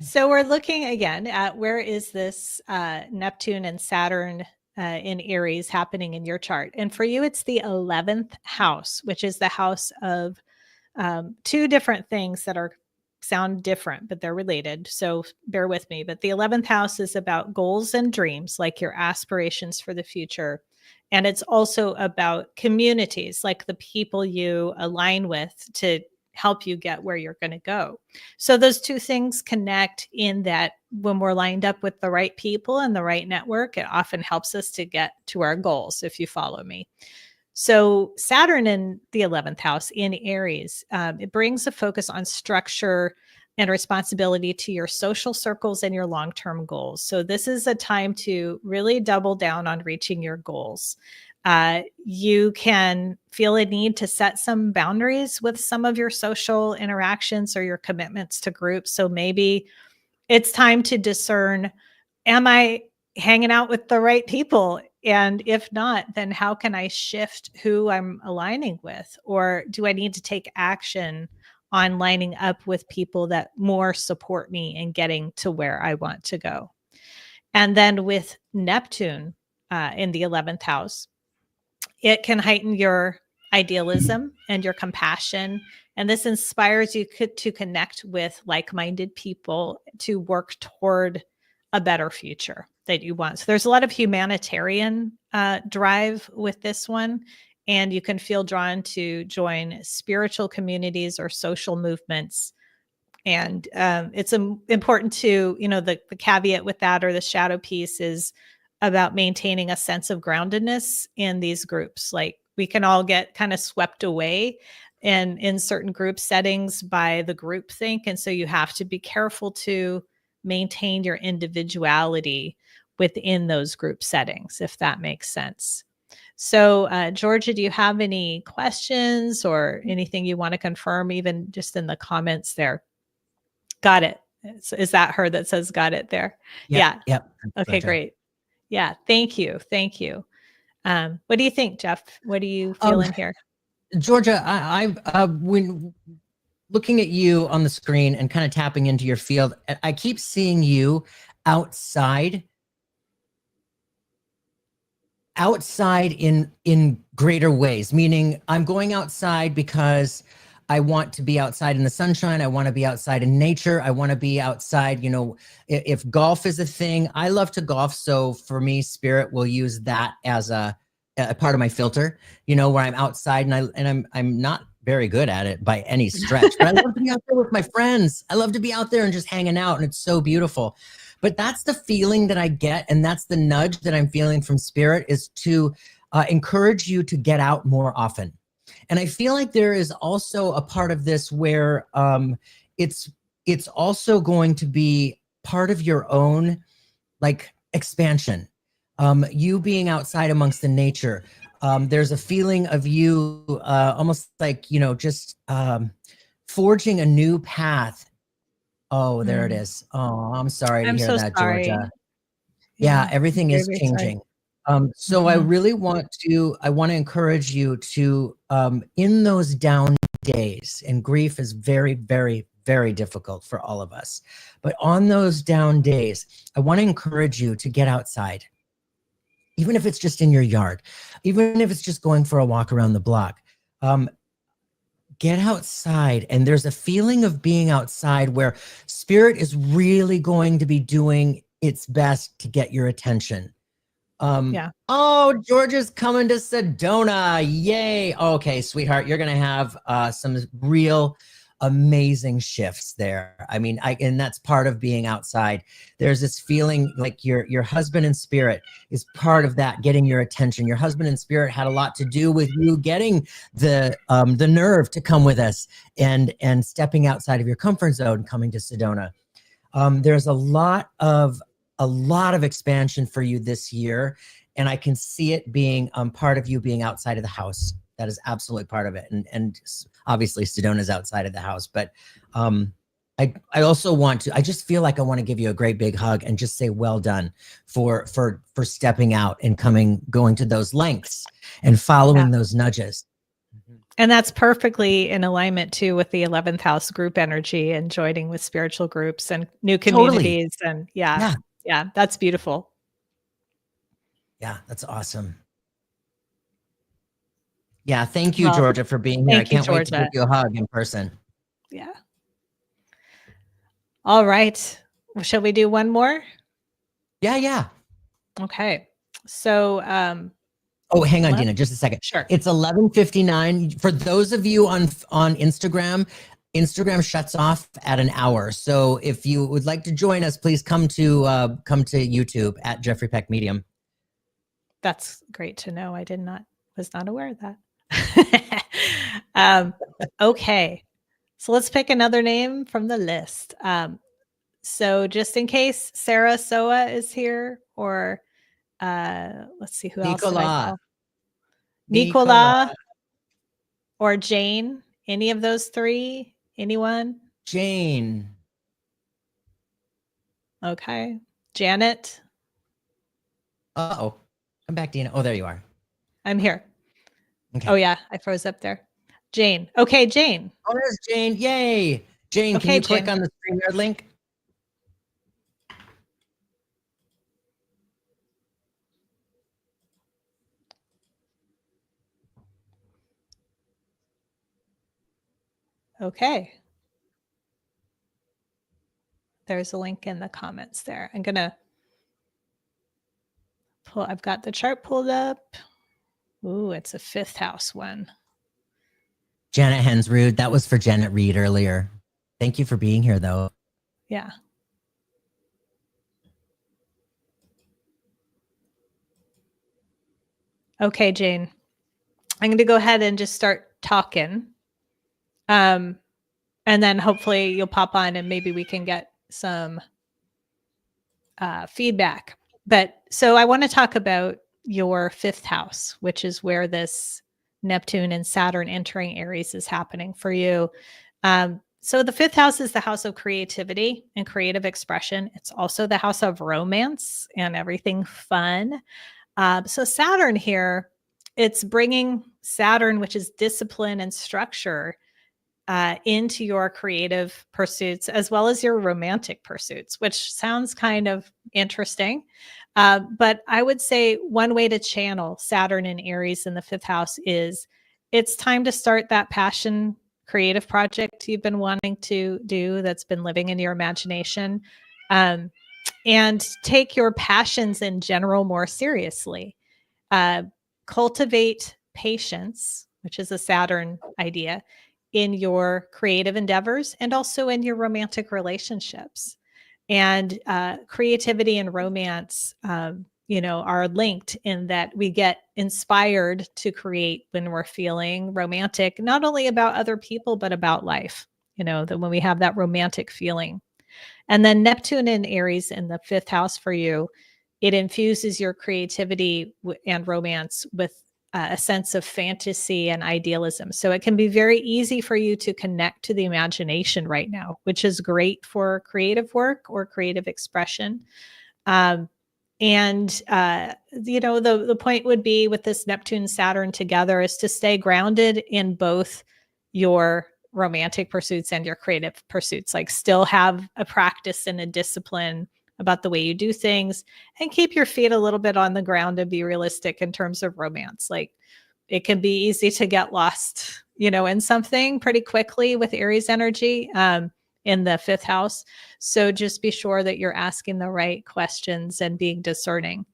So we're looking again at where is this Neptune and Saturn in Aries happening in your chart. And for you, it's the 11th house, which is the house of two different things that sound different, but they're related. So bear with me. But the 11th house is about goals and dreams, like your aspirations for the future. And it's also about communities, like the people you align with to help you get where you're going to go. So those two things connect in that when we're lined up with the right people and the right network, it often helps us to get to our goals, if you follow me. So Saturn in the 11th house in Aries, it brings a focus on structure and responsibility to your social circles and your long-term goals. So this is a time to really double down on reaching your goals. You can feel a need to set some boundaries with some of your social interactions or your commitments to groups. So maybe it's time to discern, am I hanging out with the right people? And if not, then how can I shift who I'm aligning with? Or do I need to take action on lining up with people that more support me in getting to where I want to go? And then with Neptune in the 11th house, it can heighten your idealism and your compassion. And this inspires you to connect with like-minded people to work toward a better future that you want. So there's a lot of humanitarian drive with this one. And you can feel drawn to join spiritual communities or social movements. And it's important to, the caveat with that, or the shadow piece, is about maintaining a sense of groundedness in these groups. Like, we can all get kind of swept away in certain group settings by the group think. And so you have to be careful to maintain your individuality within those group settings, if that makes sense. So, Georgia, do you have any questions or anything you want to confirm, even just in the comments there? Got it. Is that her that says got it there? Yep, Yeah. Yep. Okay, great. Yeah. Thank you. Thank you. What do you think, Jeff? What are you feeling here? Georgia, when looking at you on the screen and kind of tapping into your field, I keep seeing you outside in greater ways, meaning I'm going outside because I want to be outside in the sunshine. I want to be outside in nature. I want to be outside. If golf is a thing, I love to golf. So for me, spirit will use that as a part of my filter, where I'm outside and I'm not very good at it by any stretch, but I love to be out there with my friends. I love to be out there and just hanging out, and it's so beautiful. But that's the feeling that I get, and that's the nudge that I'm feeling from spirit, is to encourage you to get out more often. And I feel like there is also a part of this where it's also going to be part of your own expansion. You being outside amongst the nature. There's a feeling of you almost just forging a new path. Oh, there it is. Oh, I'm sorry to hear that, sorry. Georgia. Yeah, everything is changing. So I really want to encourage you to, in those down days, and grief is very, very, very difficult for all of us, but on those down days, I want to encourage you to get outside, even if it's just in your yard, even if it's just going for a walk around the block. Get outside, and there's a feeling of being outside where spirit is really going to be doing its best to get your attention. Oh, Georgia's coming to Sedona. Yay. Okay, sweetheart, you're going to have some real amazing shifts there. I mean, and that's part of being outside. There's this feeling like your husband in spirit is part of that, getting your attention. Your husband in spirit had a lot to do with you getting the nerve to come with us and stepping outside of your comfort zone, coming to Sedona. There's a lot of expansion for you this year, and I can see it being part of you being outside of the house. That is absolutely part of it. And obviously Sedona is outside of the house, but I also I just feel like I want to give you a great big hug and just say, well done for stepping out and going to those lengths and following those nudges. And that's perfectly in alignment too with the 11th house group energy and joining with spiritual groups and new communities. Totally. And yeah, that's beautiful. Yeah, that's awesome. Yeah, thank you, Georgia, for being here. I can't wait to give you a hug in person. Yeah. All right. Well, shall we do one more? Yeah. Okay. So, oh, hang on, Dena, just a second. Sure. It's 11:59. For those of you on Instagram, Instagram shuts off at an hour. So if you would like to join us, please come to YouTube at Jeffrey Peck Medium. That's great to know. I was not aware of that. Okay. So let's pick another name from the list. So just in case Sarah Soa is here, or let's see who else. Nicola or Jane. Any of those three? Anyone? Jane. Okay. Janet. Uh-oh. Come back, Dena. Oh, there you are. I'm here. Okay. Oh, yeah. I froze up there. Jane. Okay, Jane. Oh, there's Jane. Yay. Jane, can you click on the StreamYard link? Okay. There's a link in the comments there. I'm going to pull, I've got the chart pulled up. Ooh, it's a 5th house one. Janet Hensrud, that was for Janet Reed earlier. Thank you for being here, though. Yeah. Okay, Jane. I'm going to go ahead and just start talking. And then hopefully you'll pop on and maybe we can get some feedback. But so I want to talk about your 5th house, which is where this Neptune and Saturn entering Aries is happening for you. So the 5th house is the house of creativity and creative expression. It's also the house of romance and everything fun. So Saturn here, it's bringing Saturn, which is discipline and structure, into your creative pursuits as well as your romantic pursuits, which sounds kind of interesting. But I would say one way to channel Saturn and Aries in the 5th house is it's time to start that passion creative project you've been wanting to do that's been living in your imagination, and take your passions in general more seriously. Cultivate patience, which is a Saturn idea, in your creative endeavors and also in your romantic relationships. And creativity and romance, are linked in that we get inspired to create when we're feeling romantic, not only about other people, but about life, that when we have that romantic feeling. And then Neptune in Aries in the 5th house for you, it infuses your creativity and romance with a sense of fantasy and idealism. So it can be very easy for you to connect to the imagination right now, which is great for creative work or creative expression. The point would be with this Neptune Saturn together is to stay grounded in both your romantic pursuits and your creative pursuits, like still have a practice and a discipline about the way you do things, and keep your feet a little bit on the ground and be realistic in terms of romance. Like it can be easy to get lost, in something pretty quickly with Aries energy in the 5th house. So just be sure that you're asking the right questions and being discerning.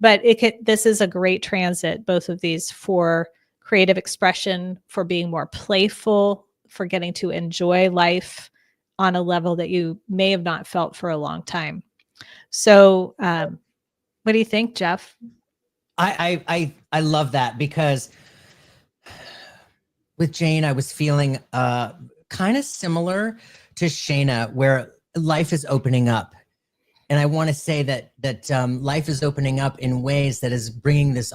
But this is a great transit, both of these, for creative expression, for being more playful, for getting to enjoy life on a level that you may have not felt for a long time. So what do you think, Jeff? I love that, because with Jane, I was feeling kind of similar to Shayna, where life is opening up. And I want to say that life is opening up in ways that is bringing this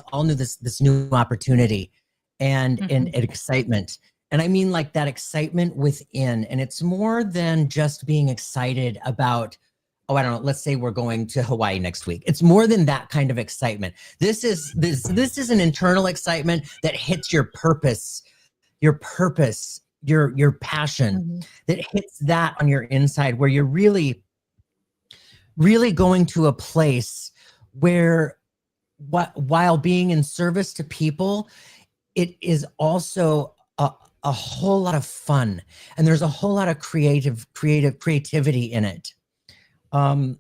new opportunity and excitement. And I mean like that excitement within. And it's more than just being excited about, oh, I don't know, let's say we're going to Hawaii next week. It's more than that kind of excitement. This is an internal excitement that hits your purpose, your passion, that hits that on your inside, where you're really, really going to a place where while being in service to people, it is also a whole lot of fun. And there's a whole lot of creativity in it. I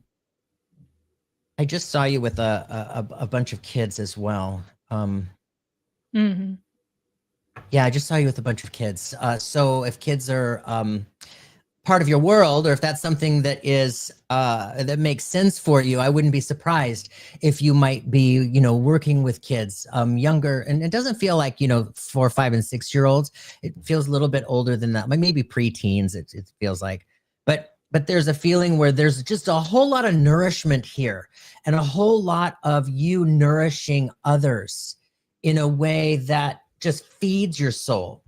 just saw you with a bunch of kids as well. Yeah, I just saw you with a bunch of kids. So if kids are part of your world, or if that's something that is that makes sense for you, I wouldn't be surprised if you might be, working with kids younger. And it doesn't feel like 4, 5, and 6-year-olds. It feels a little bit older than that, maybe preteens. It feels like, but there's a feeling where there's just a whole lot of nourishment here, and a whole lot of you nourishing others in a way that just feeds your soul.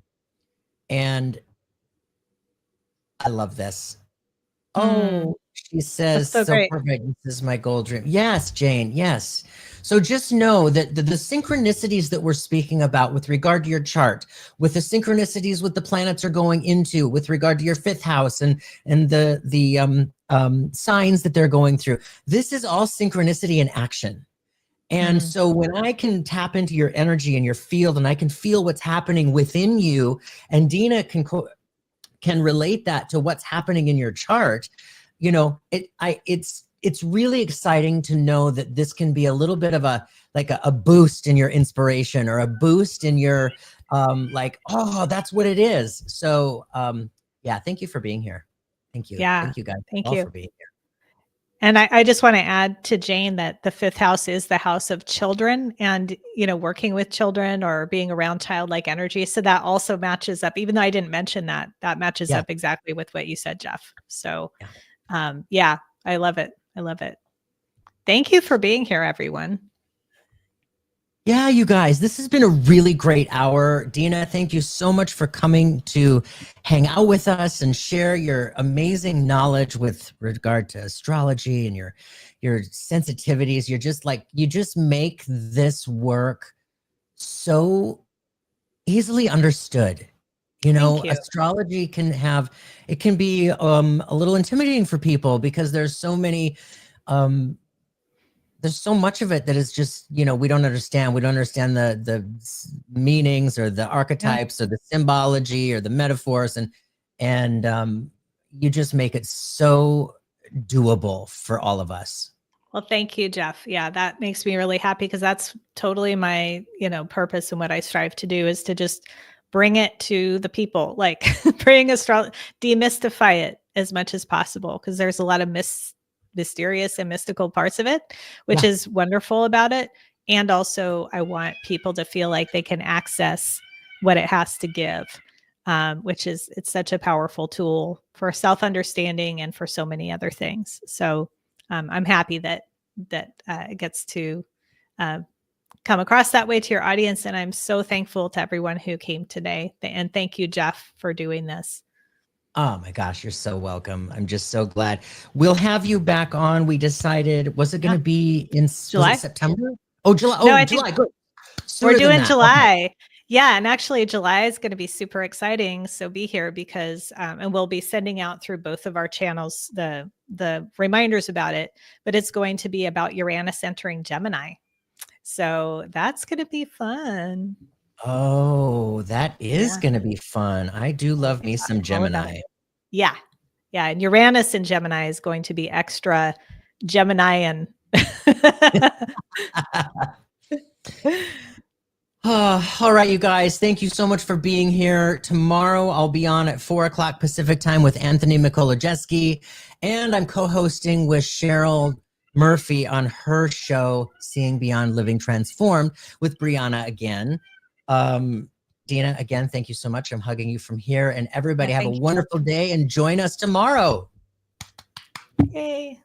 And I love this. Oh, she says, so perfect. This is my goal dream. Yes, Jane. Yes. So just know that the synchronicities that we're speaking about with regard to your chart, with the synchronicities with the planets are going into, with regard to your 5th house and the signs that they're going through, this is all synchronicity in action. And so when I can tap into your energy and your field, and I can feel what's happening within you, and Dena can can relate that to what's happening in your chart, it's really exciting to know that this can be a little bit of a boost in your inspiration, or a boost in your oh, that's what it is. So yeah, thank you for being here. Thank you. Yeah. Thank you guys Thank all you for being here. And I just want to add to Jane that the 5th house is the house of children, and, working with children or being around childlike energy. So that also matches up, even though I didn't mention that, matches up exactly with what you said, Jeff. So yeah, I love it. I love it. Thank you for being here, everyone. Yeah, you guys, this has been a really great hour. Dena, thank you so much for coming to hang out with us and share your amazing knowledge with regard to astrology and your sensitivities. You just make this work so easily understood. Astrology can be a little intimidating for people, because there's so many there's so much of it that is just, we don't understand. We don't understand the meanings, or the archetypes, or the symbology, or the metaphors. And you just make it so doable for all of us. Well, thank you, Jeff. Yeah, that makes me really happy, because that's totally my, purpose, and what I strive to do is to just bring it to the people, like demystify it as much as possible, because there's a lot of mysterious and mystical parts of it, which is wonderful about it. And also, I want people to feel like they can access what it has to give, it's such a powerful tool for self-understanding and for so many other things. So I'm happy that it gets to come across that way to your audience. And I'm so thankful to everyone who came today. And thank you, Jeff, for doing this. Oh my gosh, you're so welcome. I'm just so glad. We'll have you back on. We decided, was it going to be in July? September? Oh, July. No, July. Good. We're doing July. Okay. Yeah. And actually July is going to be super exciting. So be here, because, and we'll be sending out through both of our channels, the reminders about it, but it's going to be about Uranus entering Gemini. So that's going to be fun. Oh, that is going to be fun. I do love me some Gemini. Yeah. Yeah. And Uranus in Gemini is going to be extra Geminian. All right, you guys, thank you so much for being here. Tomorrow I'll be on at 4:00 Pacific time with Anthony Mikolajeski, and I'm co-hosting with Cheryl Murphy on her show, Seeing Beyond Living Transformed, with Brianna again. Dena, again, thank you so much. I'm hugging you from here, and everybody have a wonderful day, and join us tomorrow. Yay.